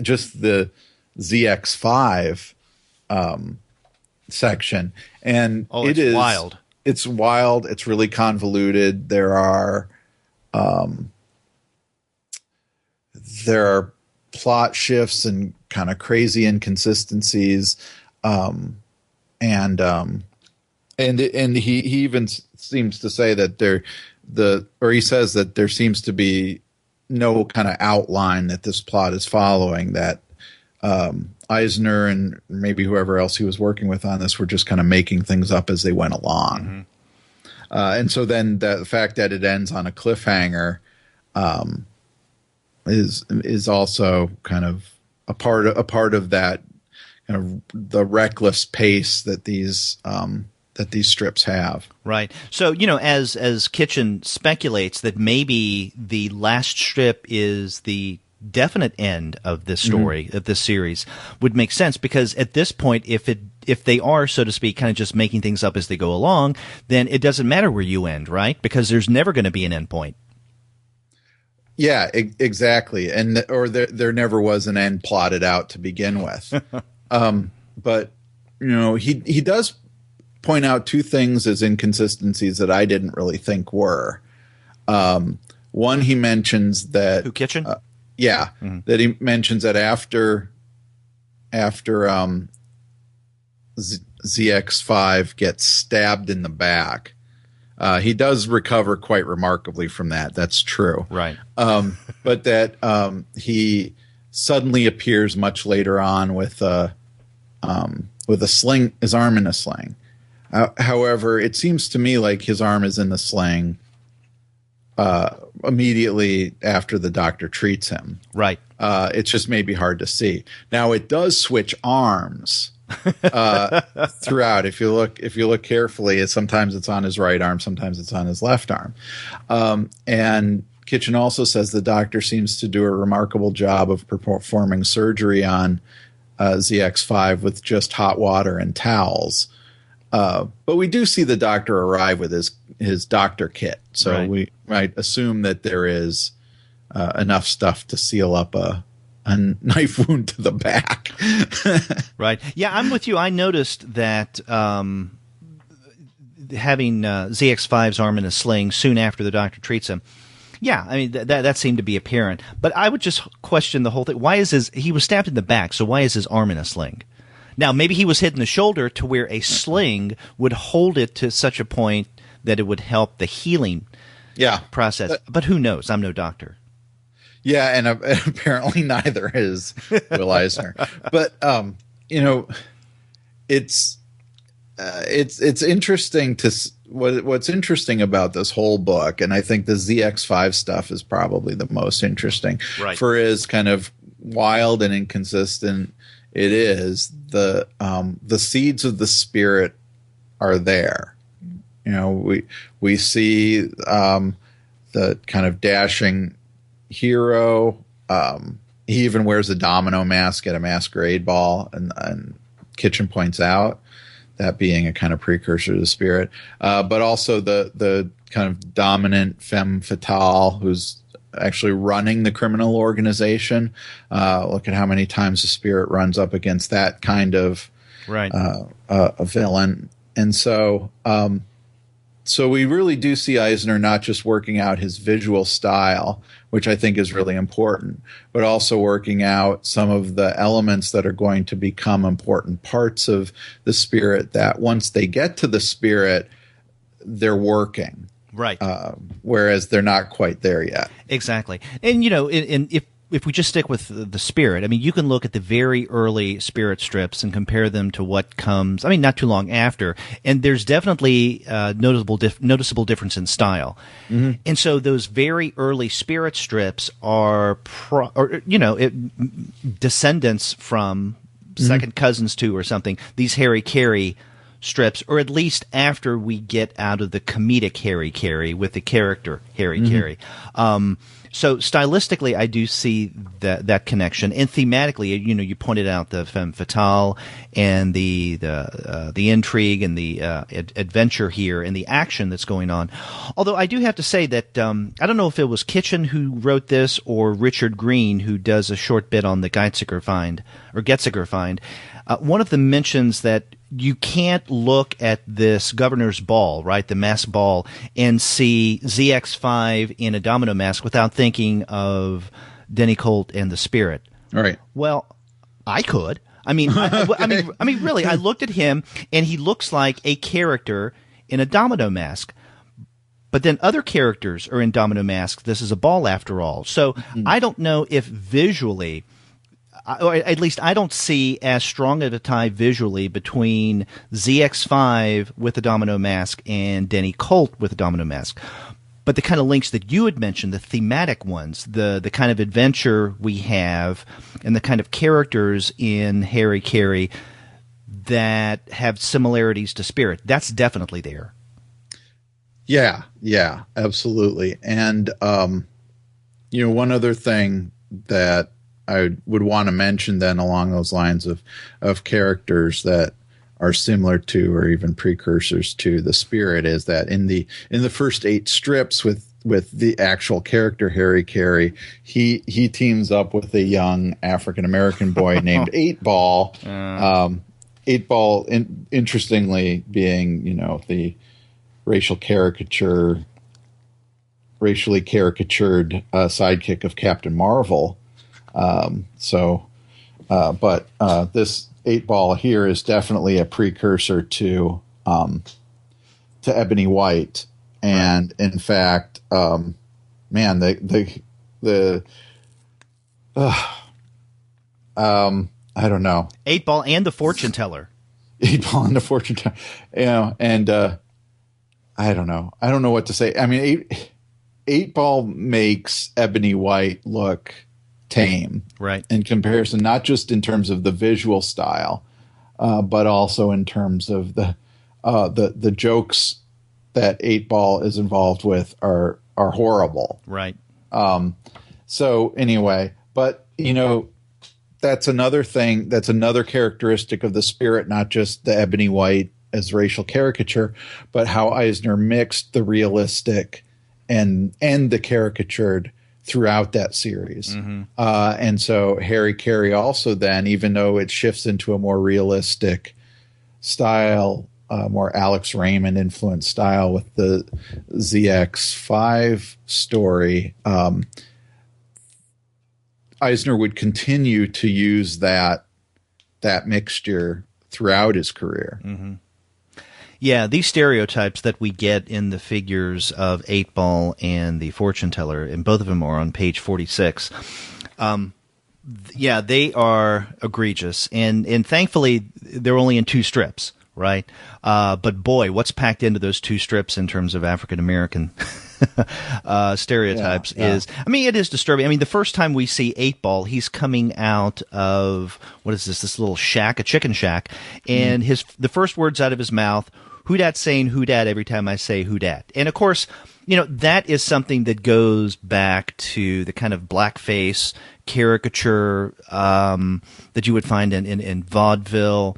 just the ZX5 section, and it's wild. It's wild. It's really convoluted. There are plot shifts and kind of crazy inconsistencies. And And he even seems to say that he says that there seems to be no kind of outline that this plot is following, that Eisner and maybe whoever else he was working with on this were just kind of making things up as they went along. And so then the fact that it ends on a cliffhanger is also kind of a part of that kind of the reckless pace that these strips have. Right. So, as Kitchen speculates that maybe the last strip is the definite end of this story, of this series, would make sense, because at this point, if they are, so to speak, kind of just making things up as they go along, then it doesn't matter where you end, right? Because there's never going to be an end point. Yeah, exactly. Or there never was an end plotted out to begin with. But he does point out two things as inconsistencies that I didn't really think were. One, he mentions that Who, Kitchen? That he mentions that after ZX5 gets stabbed in the back, he does recover quite remarkably from that. That's true, right? But that he suddenly appears much later on with a sling, his arm in a sling. However, it seems to me like his arm is in the sling immediately after the doctor treats him. Right. It's just maybe hard to see. Now it does switch arms throughout. If you look carefully, sometimes it's on his right arm, sometimes it's on his left arm. And Kitchen also says the doctor seems to do a remarkable job of performing surgery on ZX5 with just hot water and towels. But we do see the doctor arrive with his doctor kit, so we might assume that there is enough stuff to seal up a knife wound to the back. Right. Yeah, I'm with you. I noticed that having ZX5's arm in a sling soon after the doctor treats him. Yeah, I mean that seemed to be apparent. But I would just question the whole thing. Why is he was stabbed in the back? So why is his arm in a sling? Now, maybe he was hit in the shoulder to where a sling would hold it to such a point that it would help the healing process. But who knows? I'm no doctor. Yeah, and apparently neither is Will Eisner. But it's interesting to what's interesting about this whole book, and I think the ZX5 stuff is probably the most interesting. Right. For as kind of wild and inconsistent it is, the seeds of the spirit are there. We see the kind of dashing hero. He even wears a domino mask at a masquerade ball, and Kitchen points out that being a kind of precursor to the spirit. But also the kind of dominant femme fatale who's actually running the criminal organization. Look at how many times the spirit runs up against that kind of a villain. And so we really do see Eisner not just working out his visual style, which I think is really important, but also working out some of the elements that are going to become important parts of the spirit, that once they get to the spirit, they're working. Right. Whereas they're not quite there yet. Exactly. And, if we just stick with the spirit, I mean, you can look at the very early spirit strips and compare them to what comes, not too long after, and there's definitely noticeable difference in style. Mm-hmm. And so those very early spirit strips are, descendants from second cousins to or something, these Harry Carey strips, or at least after we get out of the comedic Harry Carey with the character Harry Carey. So stylistically, I do see that connection, and thematically, you pointed out the femme fatale and the intrigue and the adventure here and the action that's going on. Although I do have to say that I don't know if it was Kitchen who wrote this or Richard Green, who does a short bit on the Getziger find. One of them mentions that you can't look at this governor's ball, right, the masked ball, and see ZX5 in a domino mask without thinking of Denny Colt and the Spirit. All right. Well, I could. I mean, I mean, really, I looked at him, and he looks like a character in a domino mask. But then other characters are in domino masks. This is a ball after all. So I don't know if visually, or at least I don't see as strong of a tie visually between ZX5 with a domino mask and Denny Colt with a domino mask. But the kind of links that you had mentioned, the thematic ones, the kind of adventure we have, and the kind of characters in Harry Carey that have similarities to Spirit, that's definitely there. Yeah, absolutely. And, one other thing that I would want to mention then along those lines of characters that are similar to or even precursors to the Spirit is that in the first 8 strips with the actual character Harry Carey, he teams up with a young African-American boy named 8-Ball. 8-Ball, interestingly, being, the racially caricatured sidekick of Captain Marvel. But this 8-Ball here is definitely a precursor to Ebony White, and in fact, I don't know. 8-Ball and the fortune teller. 8-Ball and the fortune teller. And I don't know. I don't know what to say. I mean, 8-Ball makes Ebony White look tame, right? In comparison, not just in terms of the visual style, but also in terms of the jokes that 8-Ball is involved with are horrible, right? So anyway, but that's another thing. That's another characteristic of the Spirit, not just the Ebony White as racial caricature, but how Eisner mixed the realistic and the caricatured throughout that series. And so Harry Carey also then, even though it shifts into a more realistic style, more Alex Raymond influenced style with the ZX5 story, Eisner would continue to use that mixture throughout his career. Yeah, these stereotypes that we get in the figures of 8-Ball and the fortune teller, and both of them are on page 46. Yeah, they are egregious, and thankfully they're only in 2 strips, right? But boy, what's packed into those 2 strips in terms of African American stereotypes is, I mean, it is disturbing. I mean, the first time we see 8-Ball, he's coming out of, what is this little shack, a chicken shack, and the first words out of his mouth, "Who dat saying who dat every time I say who dat?" And of course, that is something that goes back to the kind of blackface caricature that you would find in vaudeville.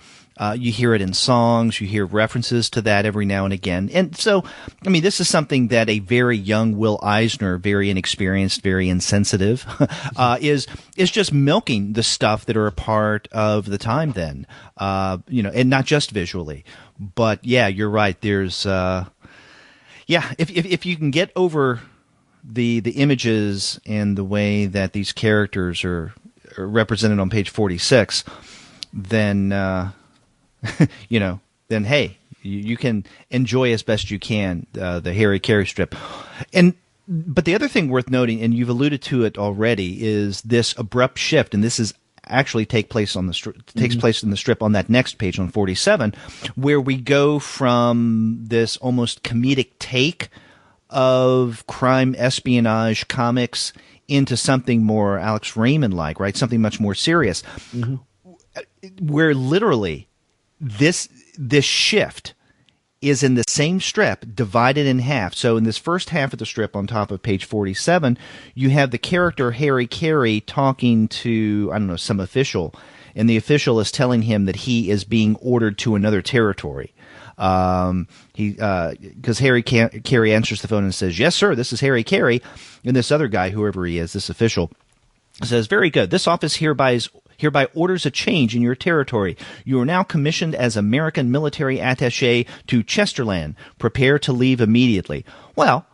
You hear it in songs. You hear references to that every now and again. And so, I mean, this is something that a very young Will Eisner, very inexperienced, very insensitive, is just milking the stuff that are a part of the time then, and not just visually. But yeah, you're right. There's, if you can get over the images and the way that these characters are represented on page 46, then then hey, you can enjoy as best you can the Harry Carey strip. But the other thing worth noting, and you've alluded to it already, is this abrupt shift, and this is actually takes place in the strip on that next page on 47, where we go from this almost comedic take of crime espionage comics into something more Alex Raymond like, right? Something much more serious, where literally this shift is in the same strip divided in half. So in this first half of the strip on top of page 47, you have the character Harry Carey talking to, I don't know, some official, and the official is telling him that he is being ordered to another territory. Because Harry Carey answers the phone and says, "Yes, sir, this is Harry Carey." And this other guy, whoever he is, this official, says, "Very good. This office hereby orders a change in your territory. You are now commissioned as American military attaché to Chesterland. Prepare to leave immediately." Well,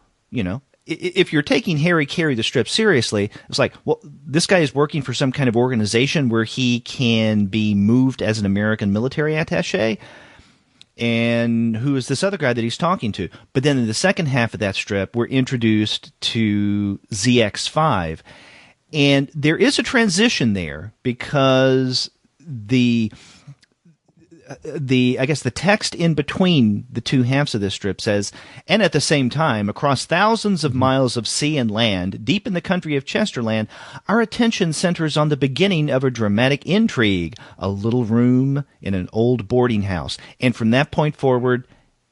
if you're taking Harry Carey the strip seriously, it's like, well, this guy is working for some kind of organization where he can be moved as an American military attaché. And who is this other guy that he's talking to? But then in the second half of that strip, we're introduced to ZX5. And there is a transition there because the text in between the two halves of this strip says, and at the same time, across thousands of miles of sea and land, deep in the country of Chesterland, our attention centers on the beginning of a dramatic intrigue, a little room in an old boarding house. And from that point forward,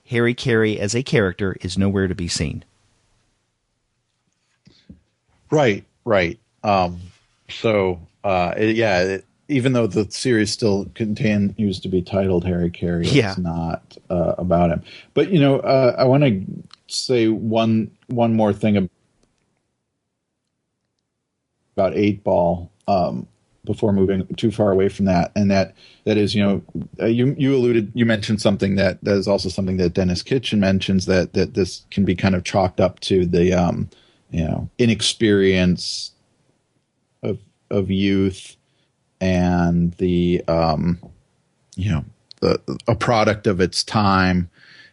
Harry Carey as a character is nowhere to be seen. Right. Even though the series still continues to be titled Harry Carey, it's not about him. But I want to say one more thing about 8-Ball before moving too far away from that, and that is you mentioned something that is also something that Dennis Kitchen mentions, that this can be kind of chalked up to the inexperience of youth. And the a product of its time,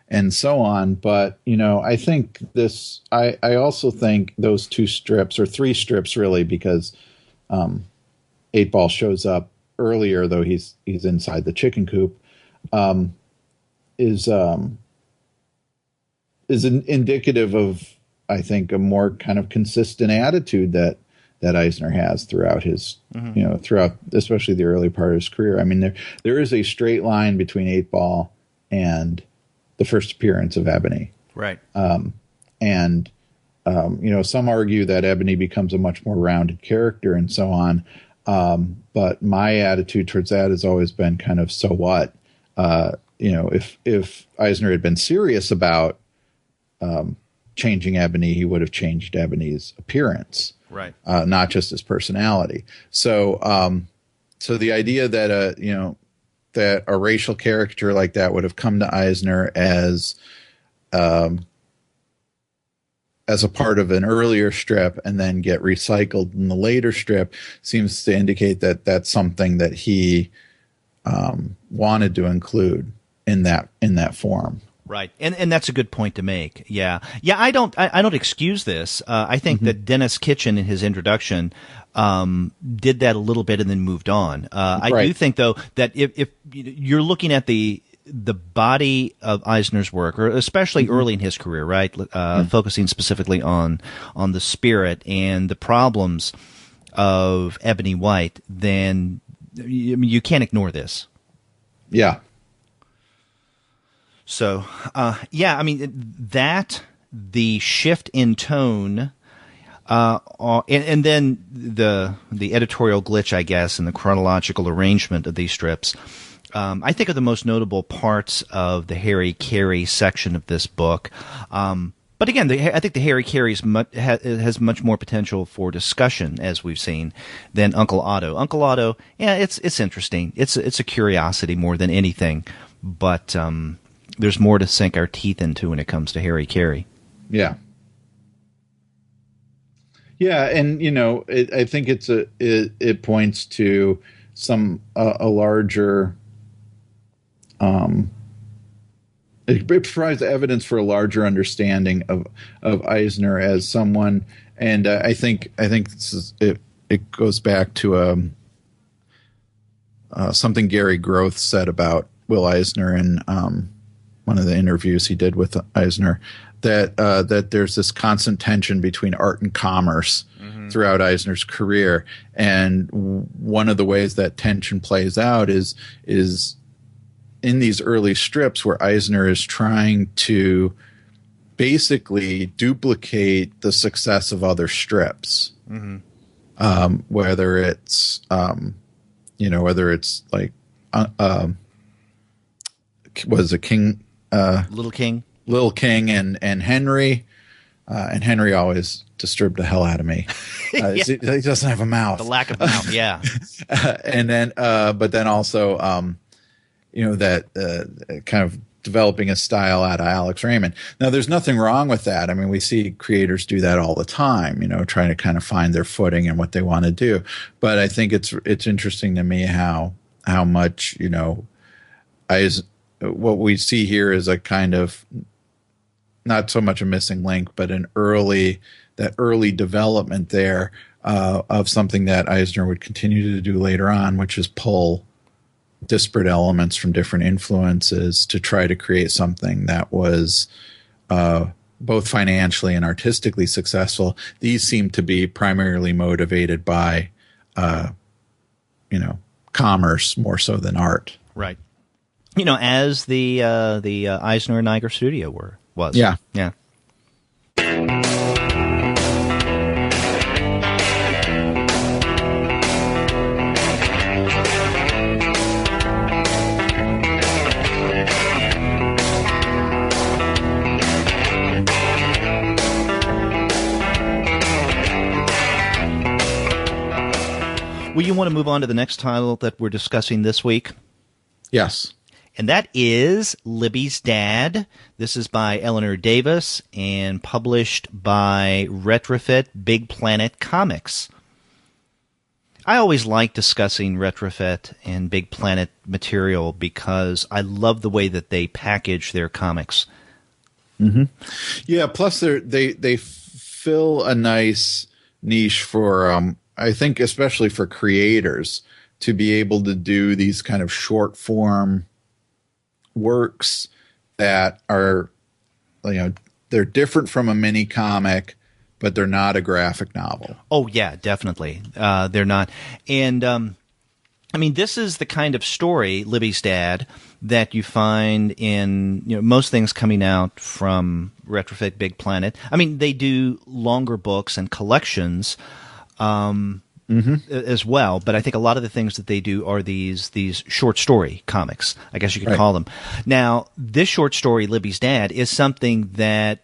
and so on. But I think I also think those two strips, or three strips really, because 8-Ball shows up earlier, though he's inside the chicken coop, is indicative of, I think, a more kind of consistent attitude that Eisner has throughout his, throughout especially the early part of his career. I mean, there is a straight line between 8-Ball and the first appearance of Ebony. Right. Some argue that Ebony becomes a much more rounded character and so on. But my attitude towards that has always been kind of, so what? If Eisner had been serious about changing Ebony, he would have changed Ebony's appearance. Right. Not just his personality. So the idea that that a racial character like that would have come to Eisner as a part of an earlier strip and then get recycled in the later strip seems to indicate that that's something that he wanted to include in that form. Right, and that's a good point to make. Yeah. I don't excuse this. I think that Dennis Kitchen in his introduction did that a little bit and then moved on. I do think though that if you're looking at the body of Eisner's work, or especially early in his career, right, focusing specifically on the spirit and the problems of Ebony White, then you can't ignore this. Yeah. So, the shift in tone, and then the editorial glitch, I guess, and the chronological arrangement of these strips, I think are the most notable parts of the Harry Carey section of this book. But again, I think the Harry Carey has much more potential for discussion, as we've seen, than Uncle Otto. Uncle Otto, it's interesting. It's a curiosity more than anything, but there's more to sink our teeth into when it comes to Harry Carey. Yeah. Yeah, and I think it points to a larger. It provides evidence for a larger understanding of Eisner as someone, and I think this is it goes back to something Gary Groth said about Will Eisner in one of the interviews he did with Eisner, that there's this constant tension between art and commerce throughout Eisner's career, and one of the ways that tension plays out is in these early strips where Eisner is trying to basically duplicate the success of other strips, whether it's like was a King. Little King and Henry, and Henry always disturbed the hell out of me. He doesn't have a mouth. The lack of mouth, yeah. And then, but then also, that kind of developing a style out of Alex Raymond. Now, there's nothing wrong with that. I mean, we see creators do that all the time, trying to kind of find their footing and what they want to do. But I think it's interesting to me how much, what we see here is a kind of not so much a missing link, but that early development there of something that Eisner would continue to do later on, which is pull disparate elements from different influences to try to create something that was both financially and artistically successful. These seem to be primarily motivated by, commerce more so than art. Right. As the Eisner and Iger studio was. Yeah. Yeah. Well, you want to move on to the next title that we're discussing this week? Yes. And that is Libby's Dad. This is by Eleanor Davis and published by Retrofit Big Planet Comics. I always like discussing Retrofit and Big Planet material because I love the way that they package their comics. Mm-hmm. Yeah, plus they fill a nice niche for I think especially for creators to be able to do these kind of short form works that are, they're different from a mini comic, but they're not a graphic novel. Oh yeah, definitely. They're not. And this is the kind of story, Libby's Dad, that you find in most things coming out from Retrofit Big Planet. They do longer books and collections as well, but I think a lot of the things that they do are these short story comics, I guess you could call them. Now, this short story, Libby's Dad, is something that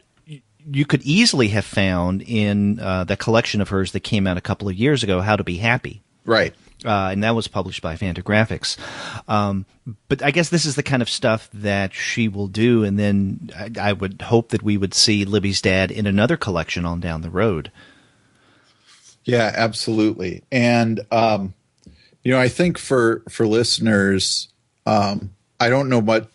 you could easily have found in the collection of hers that came out a couple of years ago, How to Be Happy. Right. And that was published by Fantagraphics. But I guess this is the kind of stuff that she will do, and then I would hope that we would see Libby's Dad in another collection on down the road. Yeah, absolutely. And, I think for listeners, I don't know what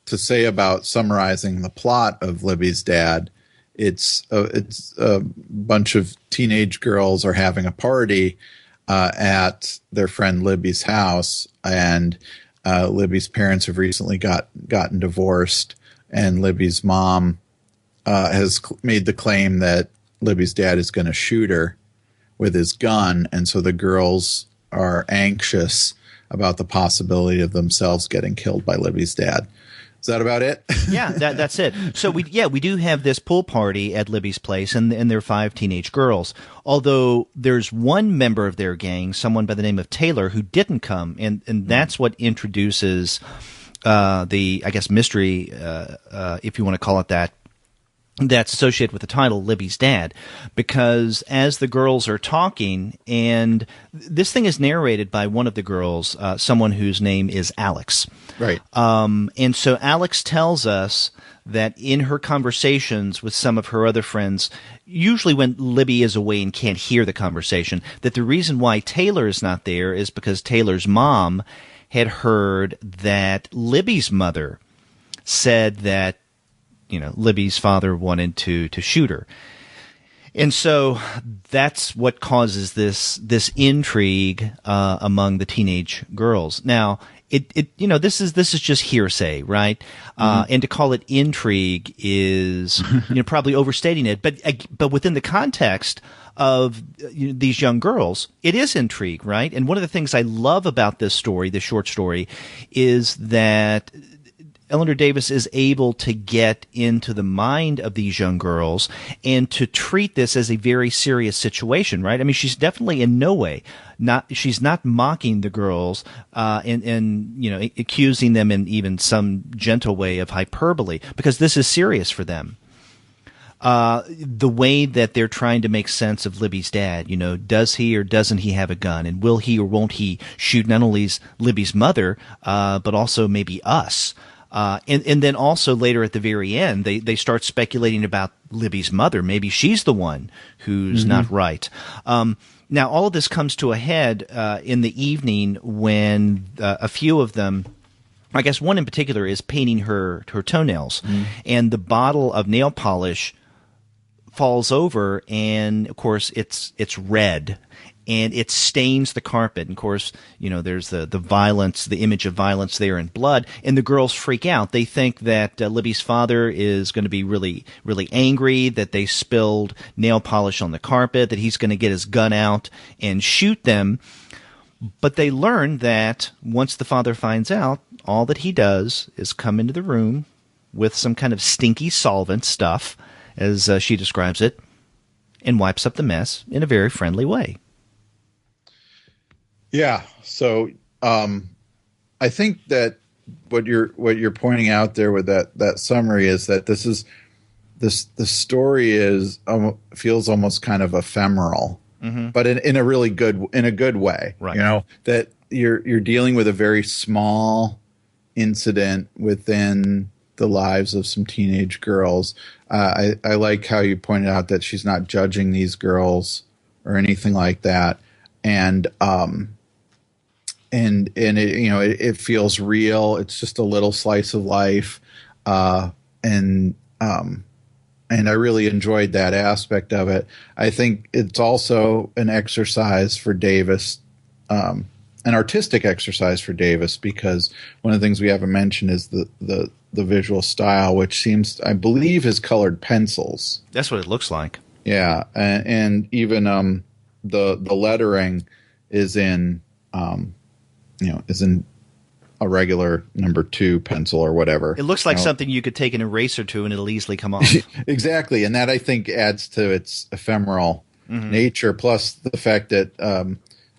to say about summarizing the plot of Libby's Dad. It's a bunch of teenage girls are having a party at their friend Libby's house, and Libby's parents have recently gotten divorced, and Libby's mom has made the claim that Libby's dad is going to shoot her with his gun, and so the girls are anxious about the possibility of themselves getting killed by Libby's dad. Is that about it? Yeah, that's it. So we do have this pool party at Libby's place, and there are 5 teenage girls. Although there's one member of their gang, someone by the name of Taylor, who didn't come, and that's what introduces the, I guess, mystery, if you want to call it that, that's associated with the title Libby's Dad, because as the girls are talking, and this thing is narrated by one of the girls, someone whose name is Alex. Right. And so Alex tells us that in her conversations with some of her other friends, usually when Libby is away and can't hear the conversation, that the reason why Taylor is not there is because Taylor's mom had heard that Libby's mother said that Libby's father wanted to shoot her. And so that's what causes this intrigue among the teenage girls. Now, this is just hearsay, right? And to call it intrigue is probably overstating it, but within the context of these young girls, it is intrigue, right? And one of the things I love about this story, this short story, is that Eleanor Davis is able to get into the mind of these young girls and to treat this as a very serious situation, right? I mean, she's definitely in no way she's not mocking the girls and accusing them in even some gentle way of hyperbole, because this is serious for them. The way that they're trying to make sense of Libby's dad, does he or doesn't he have a gun, and will he or won't he shoot not only Libby's mother, but also maybe us? And then also later at the very end, they start speculating about Libby's mother. Maybe she's the one who's not right. Now, all of this comes to a head in the evening when a few of them, I guess one in particular, is painting her toenails. And the bottle of nail polish falls over, and, of course, it's red. And it stains the carpet. And of course, there's the violence, the image of violence there in blood. And the girls freak out. They think that Libby's father is going to be really, really angry, that they spilled nail polish on the carpet, that he's going to get his gun out and shoot them. But they learn that once the father finds out, all that he does is come into the room with some kind of stinky solvent stuff, as she describes it, and wipes up the mess in a very friendly way. Yeah. So I think that what you're pointing out there with that summary is that the story is feels almost kind of ephemeral, but in a really good way. Right. That you're dealing with a very small incident within the lives of some teenage girls. I like how you pointed out that she's not judging these girls or anything like that, and it, it feels real. It's just a little slice of life, and I really enjoyed that aspect of it. I think it's also an exercise for Davis, an artistic exercise for Davis, because one of the things we haven't mentioned is the visual style, which seems, I believe, is colored pencils. That's what it looks like. Yeah, and even the lettering is in is in a regular number 2 pencil or whatever. It looks like something you could take an eraser to and it'll easily come off. Exactly. And that, I think, adds to its ephemeral nature. Plus the fact that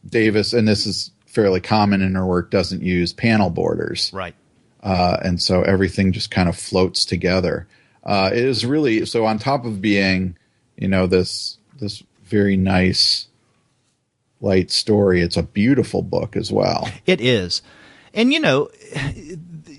Davis, and this is fairly common in her work, doesn't use panel borders. Right. And so everything just kind of floats together. It is really, so on top of being, this very nice, light story, it's a beautiful book as well. It is. And,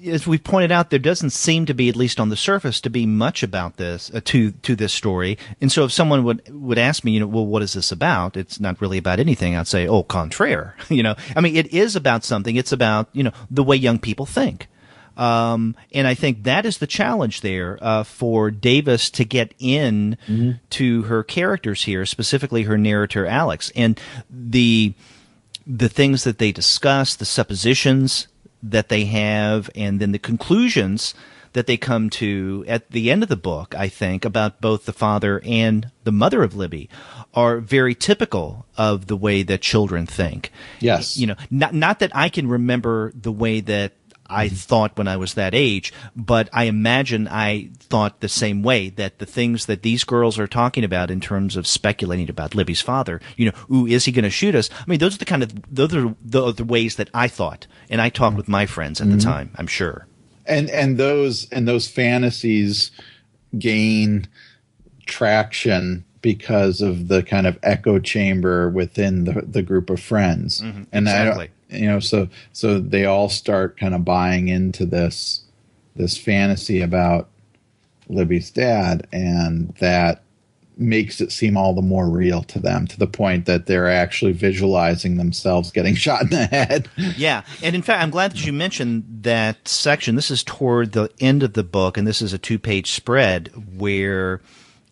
as we pointed out, there doesn't seem to be, at least on the surface, to be much about this, to this story. And so if someone would ask me, well, what is this about? It's not really about anything. I'd say, au contraire. It is about something. It's about, the way young people think. And I think that is the challenge there for Davis to get in to her characters here, specifically her narrator Alex, and the things that they discuss, the suppositions that they have, and then the conclusions that they come to at the end of the book, I think, about both the father and the mother of Libby, are very typical of the way that children think. Yes. Not that I can remember the way that I thought when I was that age, but I imagine I thought the same way, that the things that these girls are talking about in terms of speculating about Libby's father, ooh, is he going to shoot us? Those are the ways that I thought, and I talked with my friends at the time, I'm sure. And those fantasies gain traction because of the kind of echo chamber within the group of friends. And exactly. So they all start kind of buying into this fantasy about Libby's dad, and that makes it seem all the more real to them, to the point that they're actually visualizing themselves getting shot in the head. Yeah. And in fact, I'm glad that you mentioned that section. This is toward the end of the book, and this is a 2-page spread where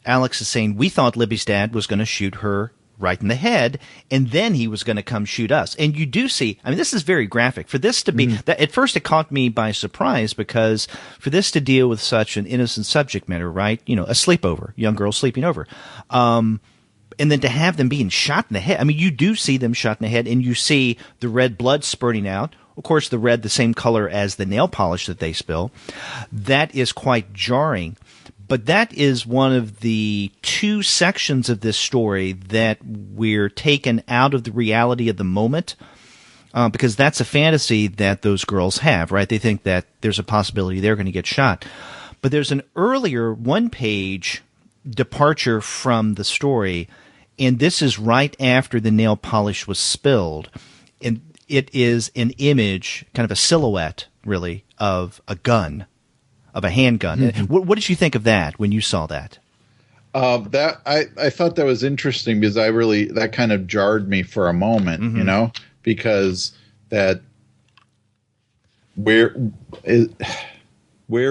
Alex is saying, we thought Libby's dad was going to shoot her right in the head, and then he was going to come shoot us. And you do see, this is very graphic. For this to be, that at first it caught me by surprise, because for this to deal with such an innocent subject matter, right? A sleepover, young girls sleeping over. And then to have them being shot in the head. You do see them shot in the head, and you see the red blood spurting out. Of course, the red, the same color as the nail polish that they spill. That is quite jarring. But that is one of the 2 sections of this story that we're taken out of the reality of the moment, because that's a fantasy that those girls have, right? They think that there's a possibility they're going to get shot. But there's an earlier 1-page departure from the story, and this is right after the nail polish was spilled. And it is an image, kind of a silhouette, really, of a gun of a handgun. Mm-hmm. What did you think of that when you saw that? That I thought that was interesting because that kind of jarred me for a moment, Mm-hmm. Because that where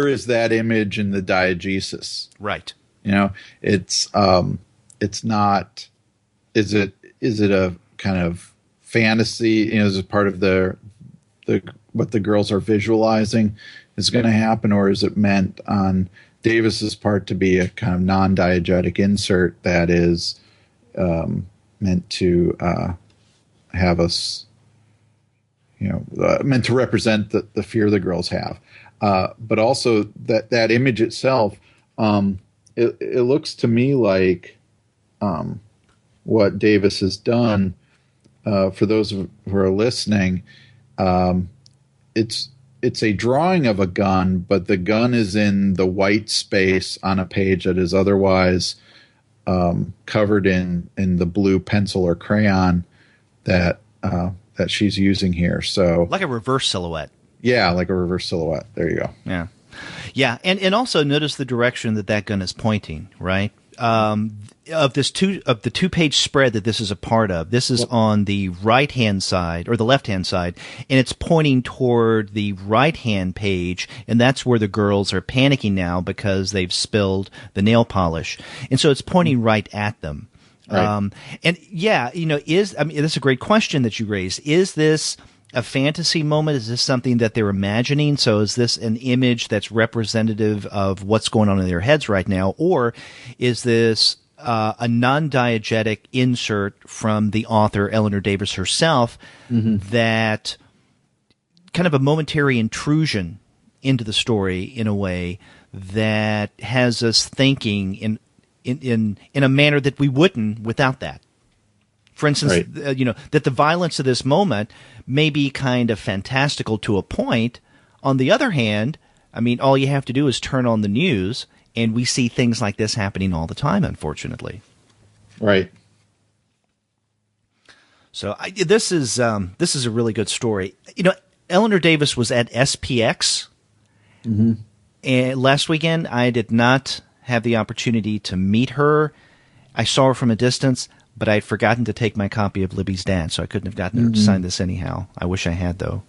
is that image in the diegesis? Right. It's not. Is it a kind of fantasy? Is it part of the what the girls are visualizing is going to happen, or is it meant on Davis's part to be a kind of non-diegetic insert that is meant to have us, meant to represent the fear the girls have, but also that image itself. It looks to me like what Davis has done. For those who are listening, it's a drawing of a gun, but the gun is in the white space on a page that is otherwise covered in the blue pencil or crayon that she's using here. So like a reverse silhouette. Yeah, like a reverse silhouette. There you go. Yeah. Yeah, and also notice the direction that gun is pointing, right? Of the 2-page spread that this is a part of, this is on the right-hand side or the left-hand side, and it's pointing toward the right-hand page, and that's where the girls are panicking now because they've spilled the nail polish, and so it's pointing right at them. Right. And yeah, that's a great question that you raised. Is this a fantasy moment? Is this something that they're imagining? So is this an image that's representative of what's going on in their heads right now? Or is this a non-diegetic insert from the author, Eleanor Davis herself, that kind of a momentary intrusion into the story in a way that has us thinking in a manner that we wouldn't without that? For instance, right. That the violence of this moment may be kind of fantastical to a point. On the other hand, all you have to do is turn on the news, and we see things like this happening all the time, unfortunately. Right. So this is a really good story. Eleanor Davis was at SPX and last weekend. I did not have the opportunity to meet her. I saw her from a distance, but I had forgotten to take my copy of Libby's Dad, so I couldn't have gotten her to sign this anyhow. I wish I had, though.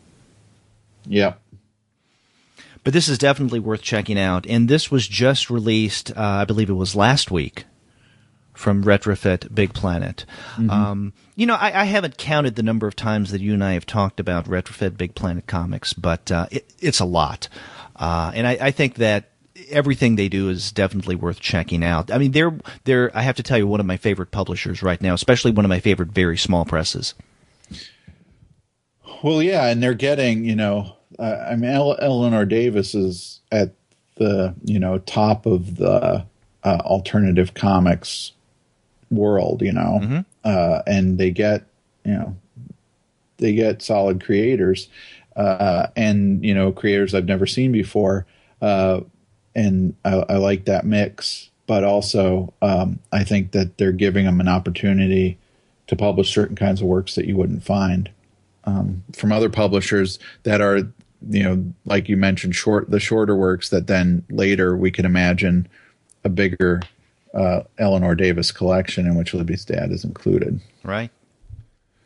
Yeah. But this is definitely worth checking out. And this was just released, I believe it was last week, from Retrofit Big Planet. I haven't counted the number of times that you and I have talked about Retrofit Big Planet comics, but it's a lot. And I think that everything they do is definitely worth checking out. They're I have to tell you, one of my favorite publishers right now, especially one of my favorite very small presses. Well, yeah, and they're getting, Eleanor Davis is at the, top of the alternative comics world, and they get solid creators, and, creators I've never seen before. And I like that mix, but also I think that they're giving them an opportunity to publish certain kinds of works that you wouldn't find from other publishers that are, like you mentioned, the shorter works that then later we can imagine a bigger Eleanor Davis collection in which Libby's Dad is included. Right.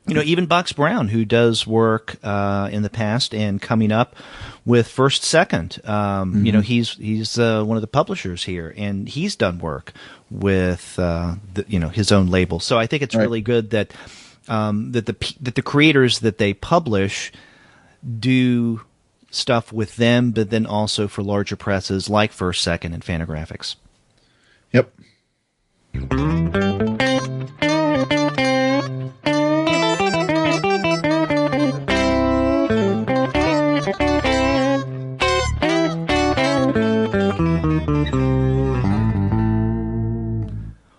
Even Box Brown, who does work in the past and coming up with First Second, he's one of the publishers here, and he's done work with his own label. So I think it's really good that that the creators that they publish do stuff with them, but then also for larger presses like First Second and Fantagraphics. Yep.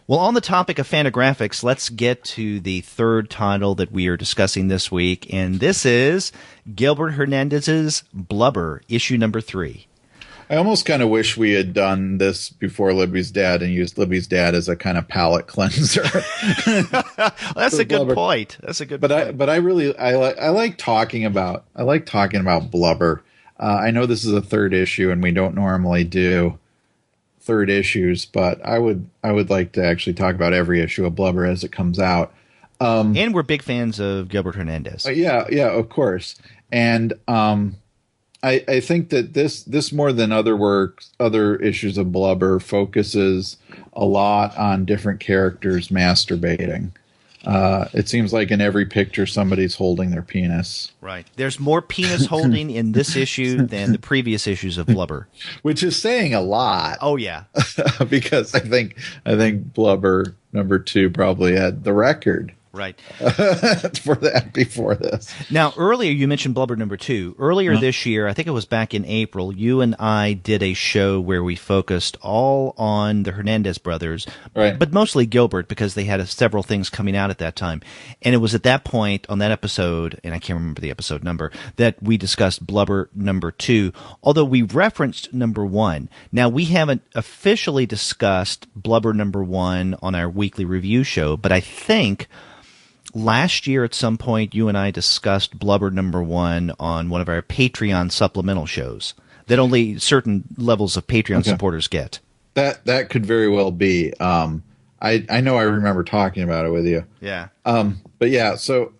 Well, on the topic of Fantagraphics, let's get to the third title that we are discussing this week, and this is Gilbert Hernandez's Blubber, issue number 3. I almost kind of wish we had done this before Libby's Dad and used Libby's Dad as a kind of palate cleanser. That's a good point. That's a good point. But I like talking about Blubber. I know this is a third issue, and we don't normally do third issues, but I would like to actually talk about every issue of Blubber as it comes out. And we're big fans of Gilbert Hernandez. Yeah, of course. And I think that this more than other issues of Blubber focuses a lot on different characters masturbating. It seems like in every picture somebody's holding their penis. Right. There's more penis holding in this issue than the previous issues of Blubber. Which is saying a lot. Oh, yeah. Because I think Blubber #2 probably had the record. Right. For that before this. Now, earlier you mentioned Blubber #2. Earlier this year, I think it was back in April, you and I did a show where we focused all on the Hernandez brothers, right, but mostly Gilbert because they had several things coming out at that time. And it was at that point on that episode, and I can't remember the episode number, that we discussed Blubber #2, although we referenced #1. Now, we haven't officially discussed Blubber #1 on our weekly review show, but I think last year at some point you and I discussed Blubber #1 on one of our Patreon supplemental shows that only certain levels of Patreon supporters get. That could very well be. I know I remember talking about it with you. Yeah. But yeah, so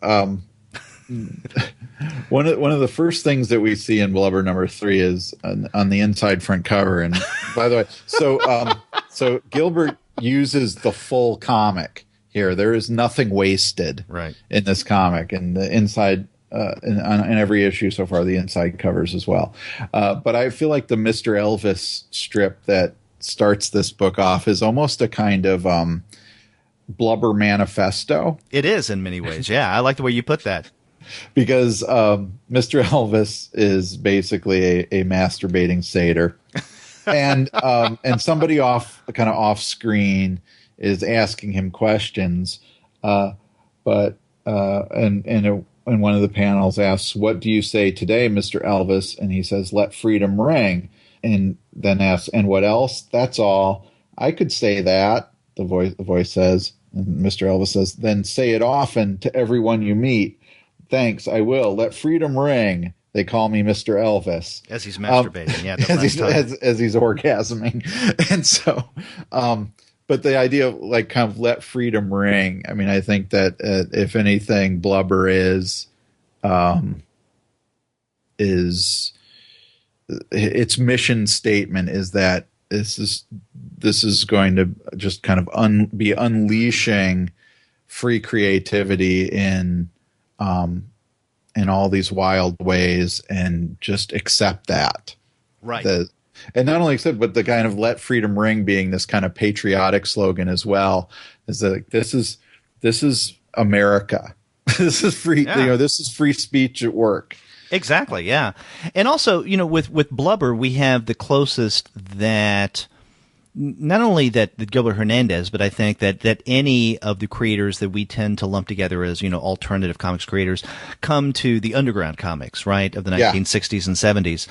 one of the first things that we see in Blubber #3 is on the inside front cover. And by the way, so Gilbert uses the full comic here. There is nothing wasted in this comic, and the inside in every issue so far, the inside covers as well. But I feel like the Mr. Elvis strip that starts this book off is almost a kind of Blubber manifesto. It is in many ways. Yeah, I like the way you put that. Because Mr. Elvis is basically a masturbating satyr, and somebody off screen is asking him questions, and one of the panels asks, "What do you say today, Mr. Elvis?" And he says, "Let freedom ring." And then asks, "And what else?" "That's all." "I could say that," the voice says. And Mr. Elvis says, "Then say it often to everyone you meet." "Thanks, I will. Let freedom ring. They call me Mr. Elvis." As he's masturbating, as he's orgasming. And so, but the idea of like kind of let freedom ring. I mean, I think that if anything, Blubber is its mission statement is that this is going to just kind of be unleashing free creativity in all these wild ways, and just accept that. Right. And not only accept, but the kind of let freedom ring being this kind of patriotic slogan as well, is that this is America. This is free. Yeah. This is free speech at work. Exactly. Yeah. And also, with Blubber, we have the closest that not only that Gilbert Hernandez, but I think that any of the creators that we tend to lump together as, alternative comics creators come to the underground comics, right, of the 1960s and 70s.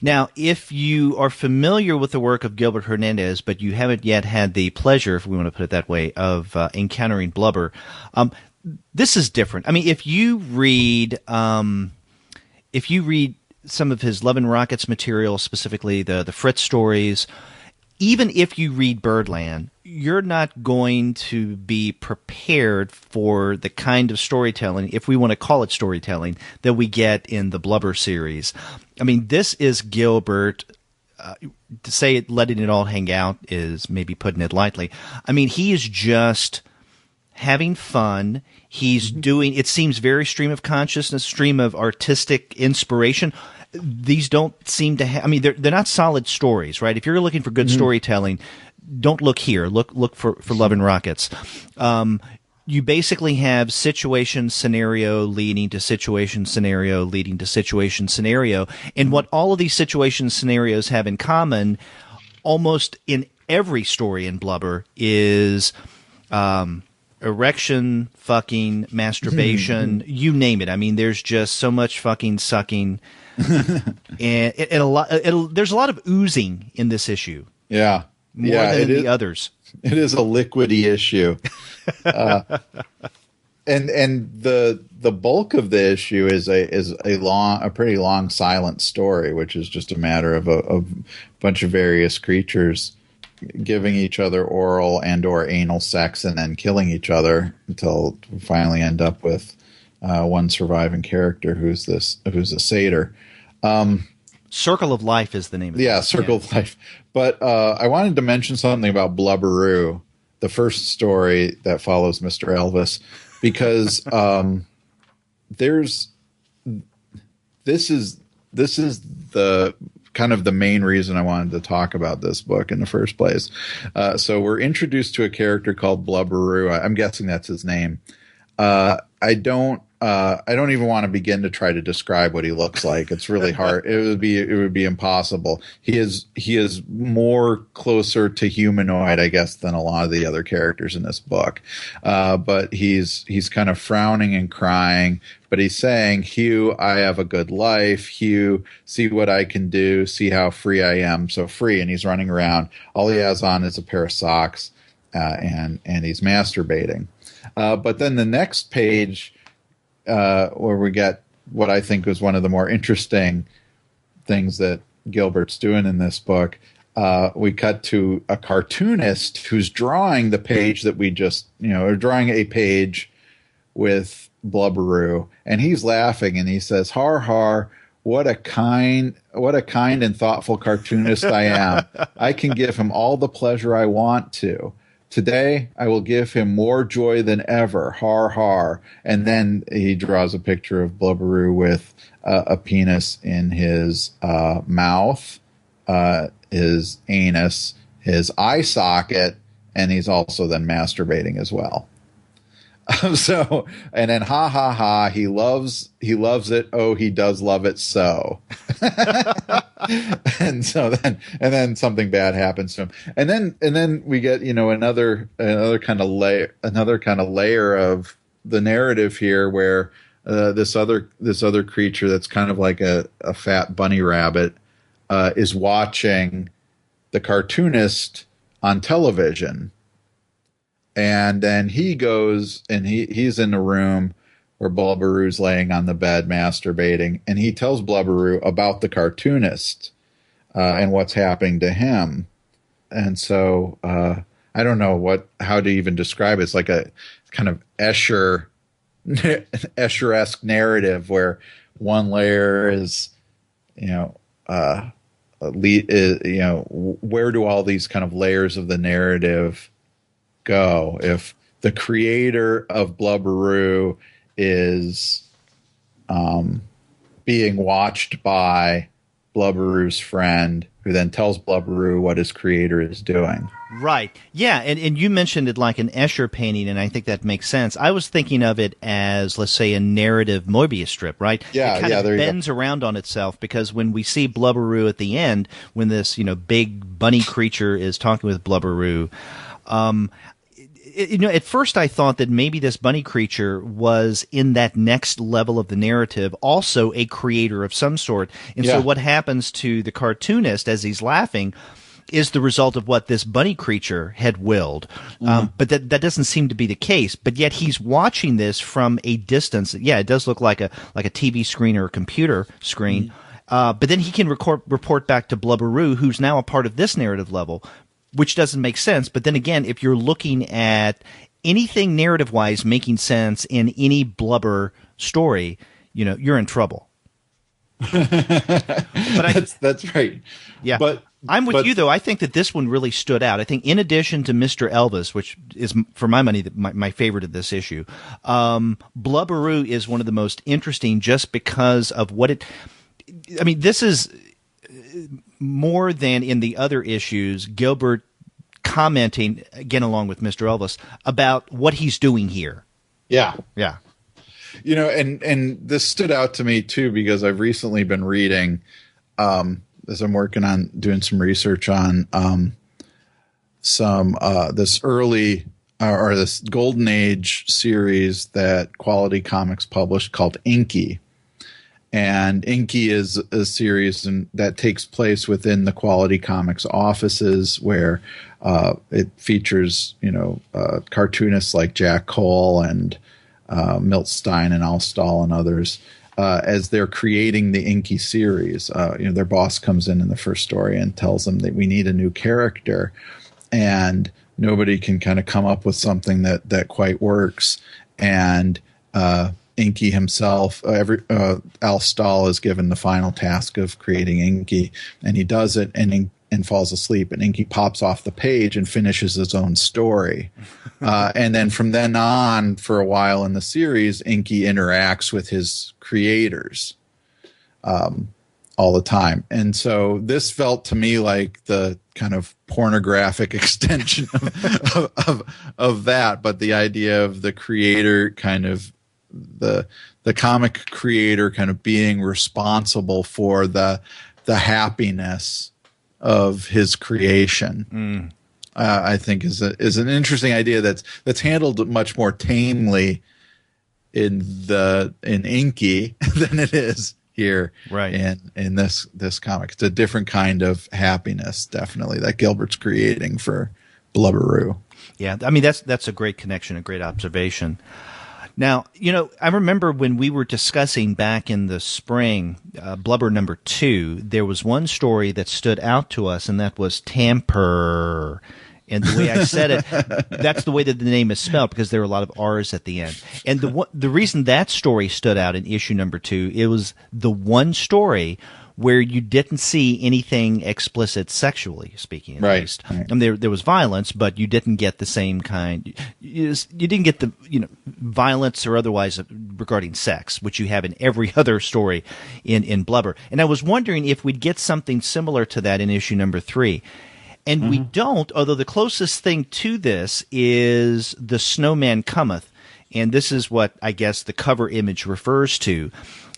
Now, if you are familiar with the work of Gilbert Hernandez, but you haven't yet had the pleasure, if we want to put it that way, of encountering Blubber, this is different. I mean, if you read some of his Love and Rockets material, specifically the Fritz stories, even if you read Birdland, you're not going to be prepared for the kind of storytelling, if we want to call it storytelling, that we get in the Blubber series. I mean, this is Gilbert. To say it, letting it all hang out is maybe putting it lightly. I mean, he is just having fun. He's doing, it seems very stream of consciousness, stream of artistic inspiration. These don't seem to have, I mean, they're not solid stories, right? If you're looking for good storytelling, don't look here. Look for Love and Rockets. You basically have situation, scenario, leading to situation, scenario, leading to situation, scenario. And what all of these situation scenarios have in common, almost in every story in Blubber, is erection, fucking, masturbation, you name it. I mean, there's just so much fucking sucking. And there's a lot of oozing in this issue. Yeah. More than in the others. It is a liquidy issue. And the bulk of the issue is a pretty long silent story, which is just a matter of a bunch of various creatures giving each other oral and or anal sex and then killing each other until we finally end up with one surviving character who's a satyr. Circle of Life is the name of it. Yeah, Circle of Life. But I wanted to mention something about Blubber&, the first story that follows Mr. Elvis, because this is the kind of the main reason I wanted to talk about this book in the first place. So we're introduced to a character called Blubber&. I'm guessing that's his name. I don't even want to begin to try to describe what he looks like. It's really hard. It would be impossible. He is more closer to humanoid, I guess, than a lot of the other characters in this book. But he's kind of frowning and crying, but he's saying, "Hugh, I have a good life. Hugh, see what I can do. See how free I am. So free." And he's running around. All he has on is a pair of socks, and he's masturbating. But then the next page, where we get what I think was one of the more interesting things that Gilbert's doing in this book, we cut to a cartoonist who's drawing the page that we just, or drawing a page with Blubber&, and he's laughing and he says, "Har har, what a kind and thoughtful cartoonist I am. I can give him all the pleasure I want to. Today, I will give him more joy than ever. Har har." And then he draws a picture of Blubber&, with a penis in his mouth, his anus, his eye socket, and he's also then masturbating as well. So, and then ha ha ha, he loves it. Oh, he does love it so. And then something bad happens to him. And then we get, another kind of layer of the narrative here, where this other creature that's kind of like a fat bunny rabbit is watching the cartoonist on television. And then he goes and he's in the room where Blubber&'s laying on the bed masturbating, and he tells Blubber&, about the cartoonist and what's happening to him. And so I don't know how to even describe it. It's like a kind of Escher-esque narrative where one layer is, where do all these kind of layers of the narrative go if the creator of Blubber&, is being watched by Blubber&'s friend, who then tells Blubber&, what his creator is doing. Right. Yeah, and you mentioned it like an Escher painting, and I think that makes sense. I was thinking of it as, let's say, a narrative Mobius strip, right? Yeah, it kind of bends around on itself, because when we see Blubber&, at the end, when this big bunny creature is talking with Blubber&, at first I thought that maybe this bunny creature was in that next level of the narrative also a creator of some sort. And so what happens to the cartoonist as he's laughing is the result of what this bunny creature had willed. But that doesn't seem to be the case. But yet he's watching this from a distance. Yeah, it does look like a TV screen or a computer screen. But then he can report back to Blubber&, who's now a part of this narrative level, which doesn't make sense. But then again, if you're looking at anything narrative-wise making sense in any Blubber story, you're in trouble. But that's right. Yeah. But I'm with you, though. I think that this one really stood out. I think in addition to Mr. Elvis, which is, for my money, my favorite of this issue, Blubber&, is one of the most interesting just because of what it – I mean, this is – more than in the other issues, Gilbert commenting, again along with Mr. Elvis, about what he's doing here. Yeah. Yeah. And this stood out to me, too, because I've recently been reading, as I'm working on doing some research on this early or this Golden Age series that Quality Comics published called Inky. And Inky is a series that takes place within the Quality Comics offices, where it features, cartoonists like Jack Cole and Miltstein and Alstall and others, as they're creating the Inky series. Their boss comes in the first story and tells them that we need a new character, and nobody can kind of come up with something that quite works. And Inky himself, Al Stahl is given the final task of creating Inky, and he does it and falls asleep, and Inky pops off the page and finishes his own story. And then from then on, for a while in the series, Inky interacts with his creators all the time. And so this felt to me like the kind of pornographic extension of that, but the idea of the creator kind of the comic creator kind of being responsible for the happiness of his creation, I think is an interesting idea that's handled much more tamely in Inky than it is here, right? In this comic. It's a different kind of happiness, definitely, that Gilbert's creating for Blubberoo. Yeah, I mean that's a great connection, a great observation. Now, I remember when we were discussing back in the spring, Blubber number 2, there was one story that stood out to us, and that was Tamper. And the way I said it, that's the way that the name is spelled, because there are a lot of R's at the end. And the reason that story stood out in issue number 2, it was the one story where you didn't see anything explicit sexually speaking, at least. Right. And there was violence, but you didn't get the same kind. You didn't get the violence or otherwise regarding sex, which you have in every other story in Blubber. And I was wondering if we'd get something similar to that in issue number 3. And we don't, although the closest thing to this is the Snowman Cometh. And this is what I guess the cover image refers to.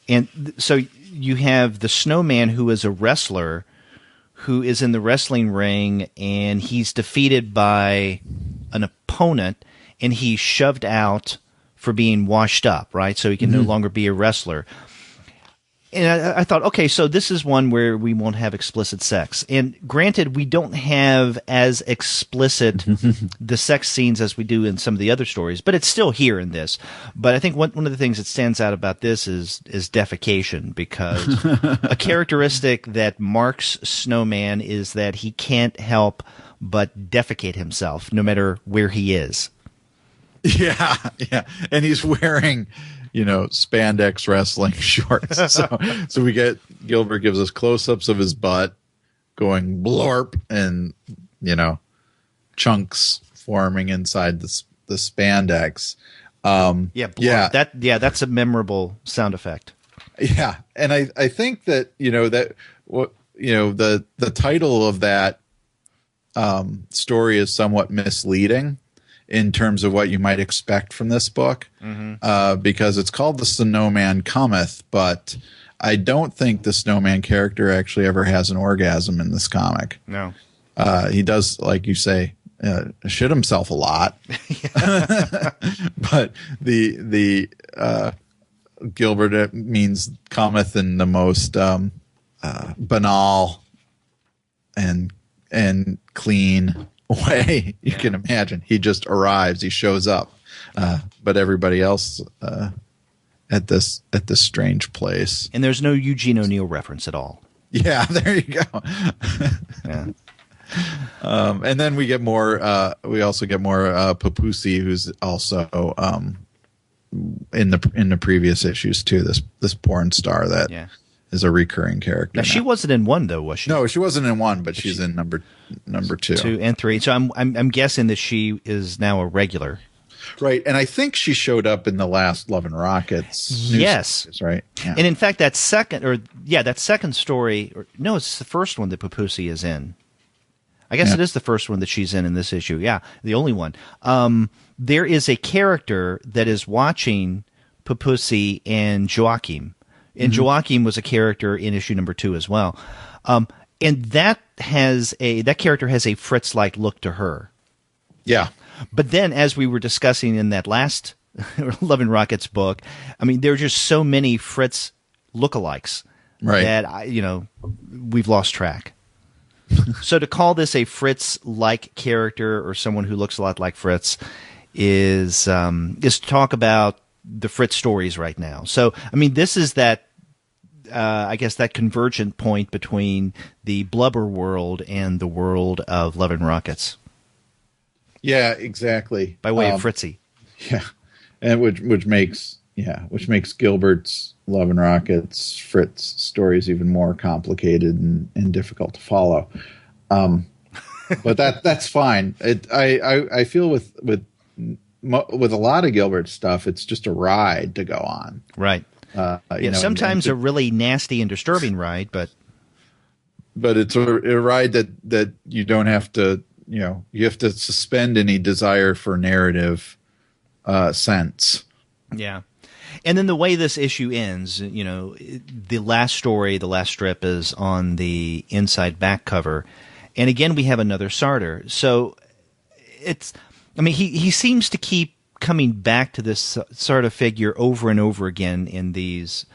And so you have the snowman, who is a wrestler who is in the wrestling ring, and he's defeated by an opponent, and he's shoved out for being washed up, right? So he can no longer be a wrestler. And I thought, okay, so this is one where we won't have explicit sex. And granted, we don't have as explicit the sex scenes as we do in some of the other stories, but it's still here in this. But I think one of the things that stands out about this is defecation, because a characteristic that marks Snowman is that he can't help but defecate himself, no matter where he is. Yeah. And he's wearing spandex wrestling shorts. So we get, Gilbert gives us close-ups of his butt going blorp, and, chunks forming inside the spandex. That's a memorable sound effect. Yeah. And I think that, the title of that story is somewhat misleading in terms of what you might expect from this book, because it's called The Snowman Cometh, but I don't think the Snowman character actually ever has an orgasm in this comic. No. He does, like you say, shit himself a lot. But the Gilbert means cometh in the most banal and clean way you can imagine. He just arrives, he shows up, but everybody else at this strange place. And there's no Eugene O'Neill reference at all. Yeah, there you go. Yeah. And then we get more. We also get more Papusi, who's also in the previous issues too. This porn star that is a recurring character. Now, she wasn't in 1 though, was she? No, she wasn't in 1, but she's in number 2, 2 and 3. So I'm guessing that she is now a regular. Right, and I think she showed up in the last Love and Rockets. Yes, series, right. Yeah. And in fact, that second story. No, it's the first one that Papusi is in. I guess it is the first one that she's in this issue. Yeah, the only one. There is a character that is watching Papusi and Joachim. And Joachim was a character in issue number 2 as well. And that character has a Fritz-like look to her. Yeah. But then, as we were discussing in that last Love and Rockets book, I mean, there are just so many Fritz lookalikes that we've lost track. So to call this a Fritz-like character or someone who looks a lot like Fritz is to talk about the Fritz stories right now. So, I mean, this is that, I guess, that convergent point between the Blubber world and the world of Love and Rockets. Yeah, exactly. By way of Fritzy. Yeah, and which makes Gilbert's Love and Rockets Fritz stories even more complicated and difficult to follow. But that's fine. I feel with a lot of Gilbert's stuff, it's just a ride to go on. Right. Sometimes a really nasty and disturbing ride, but it's a ride that you don't have to. You have to suspend any desire for narrative sense. Yeah. And then the way this issue ends, the last story, the last strip is on the inside back cover. And again, we have another Sartor. So he seems to keep coming back to this sort of figure over and over again in these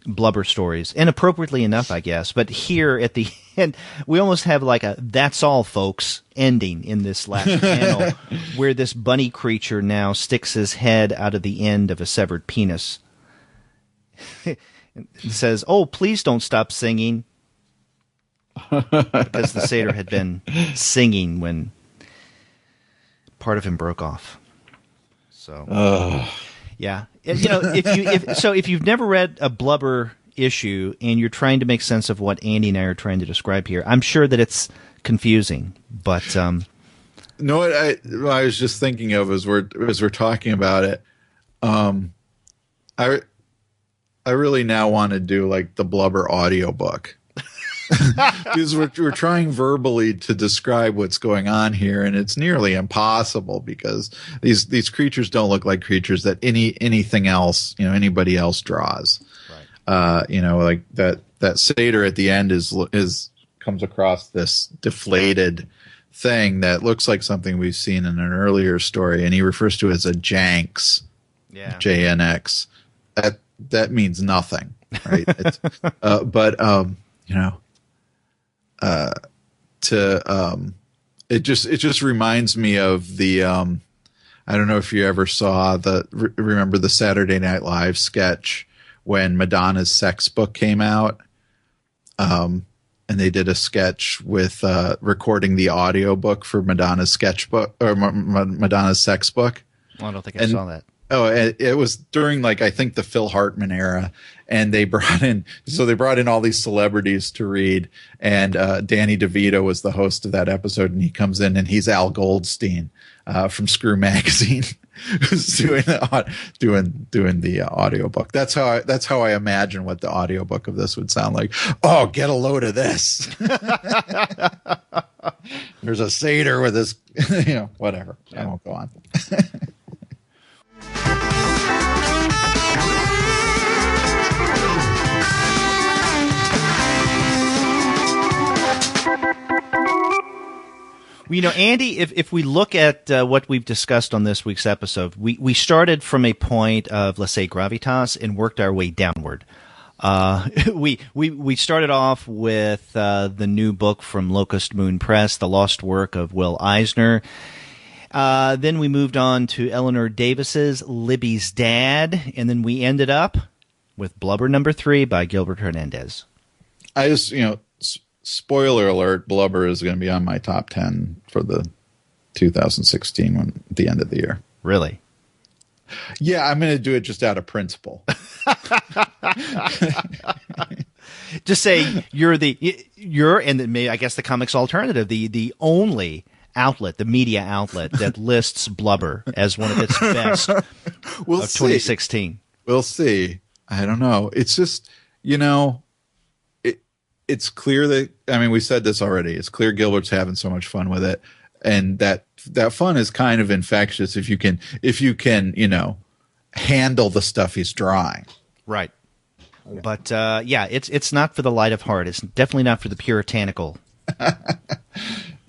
Blubber stories, and appropriately enough, I guess. But here at the end, we almost have like a "that's all, folks" ending in this last panel, where this bunny creature now sticks his head out of the end of a severed penis. It says, "Oh, please don't stop singing," because the satyr had been singing when part of him broke off. So, yeah. If you've never read a Blubber issue and you're trying to make sense of what Andy and I are trying to describe here, I'm sure that it's confusing. But no, what I was just thinking of as we're talking about it, I really now want to do like the Blubber audiobook. Because we're trying verbally to describe what's going on here, and it's nearly impossible because these creatures don't look like creatures that anything else, anybody else draws. Right. Like that satyr at the end comes across this deflated thing that looks like something we've seen in an earlier story, and he refers to it as a Janx. Yeah. JNX. That means nothing, right? It's, it just reminds me of the I don't know if you ever saw remember the Saturday Night Live sketch when Madonna's sex book came out, and they did a sketch with recording the audiobook for Madonna's sketchbook or Madonna's sex book. Well, I don't think I saw that. Oh, it was during I think the Phil Hartman era, and they brought in all these celebrities to read, and Danny DeVito was the host of that episode, and he comes in and he's Al Goldstein from Screw Magazine, who's doing the audiobook. That's how I imagine what the audiobook of this would sound like. Oh, get a load of this. There's a satyr with this, whatever. Yeah. I won't go on. Andy, if we look at what we've discussed on this week's episode, we started from a point of, let's say, gravitas and worked our way downward. We started off with the new book from Locust Moon Press, The Lost Work of Will Eisner. Then we moved on to Eleanor Davis's Libby's Dad, and then we ended up with Blubber #3 by Gilbert Hernandez. I just, spoiler alert, Blubber is going to be on my top 10 for the 2016 one at the end of the year. Really? Yeah, I'm going to do it just out of principle. Just say you're and I guess the Comics Alternative, the only outlet, the media outlet that lists Blubber as one of its best of 2016. We'll see. I don't know. It's just, it's clear that, we said this already. It's clear Gilbert's having so much fun with it, and that fun is kind of infectious if you can, handle the stuff he's drawing. Right. Okay. But it's not for the light of heart. It's definitely not for the puritanical.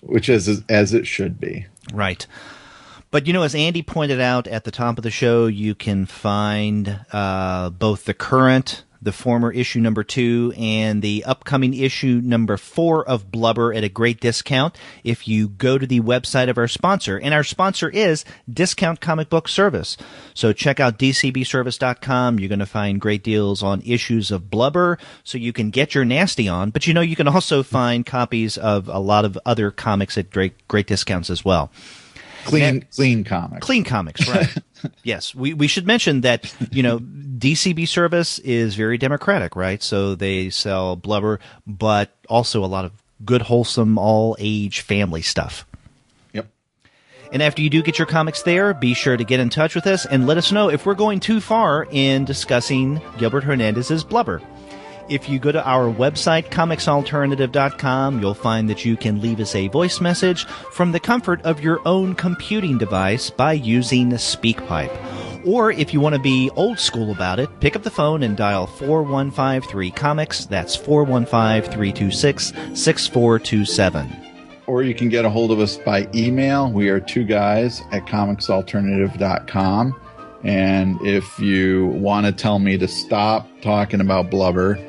Which is as it should be. Right. But, as Andy pointed out at the top of the show, you can find both the current, the former issue number 2 and the upcoming issue number 4 of Blubber at a great discount if you go to the website of our sponsor. And our sponsor is Discount Comic Book Service. So check out dcbservice.com. You're going to find great deals on issues of Blubber so you can get your nasty on. But you can also find copies of a lot of other comics at great discounts as well. Clean comics. Clean comics, right. Yes. We should mention that, DCB Service is very democratic, right? So they sell Blubber, but also a lot of good, wholesome, all-age family stuff. Yep. And after you do get your comics there, be sure to get in touch with us and let us know if we're going too far in discussing Gilbert Hernandez's Blubber. If you go to our website, comicsalternative.com, you'll find that you can leave us a voice message from the comfort of your own computing device by using SpeakPipe. Or if you want to be old school about it, pick up the phone and dial 4153-COMICS. That's 415-326-6427. Or you can get a hold of us by email. We are 2guys@comicsalternative.com. And if you want to tell me to stop talking about Blubber,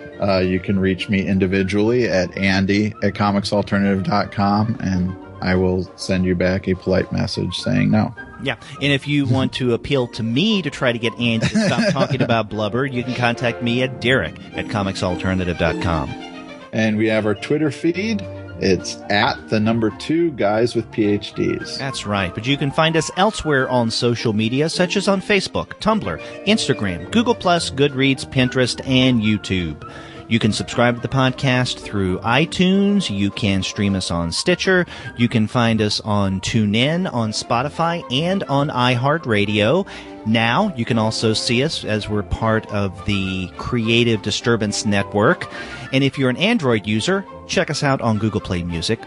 you can reach me individually at andy@comicsalternative.com, and I will send you back a polite message saying no. Yeah, and if you want to appeal to me to try to get Andy to stop talking about Blubber, you can contact me at derek@comicsalternative.com. And we have our Twitter feed. It's at the number 2 guys with PhDs. That's right. But you can find us elsewhere on social media, such as on Facebook, Tumblr, Instagram, Google+, Goodreads, Pinterest, and YouTube. You can subscribe to the podcast through iTunes. You can stream us on Stitcher. You can find us on TuneIn, on Spotify, and on iHeartRadio. Now, you can also see us as we're part of the Creative Disturbance Network. And if you're an Android user, check us out on Google Play Music.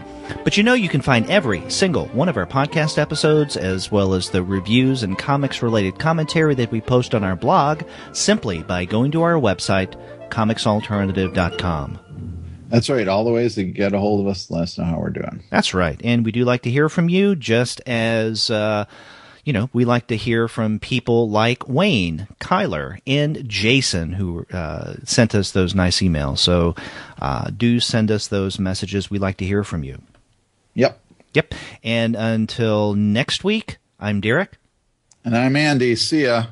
But you can find every single one of our podcast episodes, as well as the reviews and comics-related commentary that we post on our blog, simply by going to our website, comicsalternative.com. That's right. All the ways to get a hold of us, let us know how we're doing. That's right. And we do like to hear from you, just as we like to hear from people like Wayne, Kyler, and Jason, who sent us those nice emails. So do send us those messages. We like to hear from you. Yep. And until next week, I'm Derek. And I'm Andy. See ya.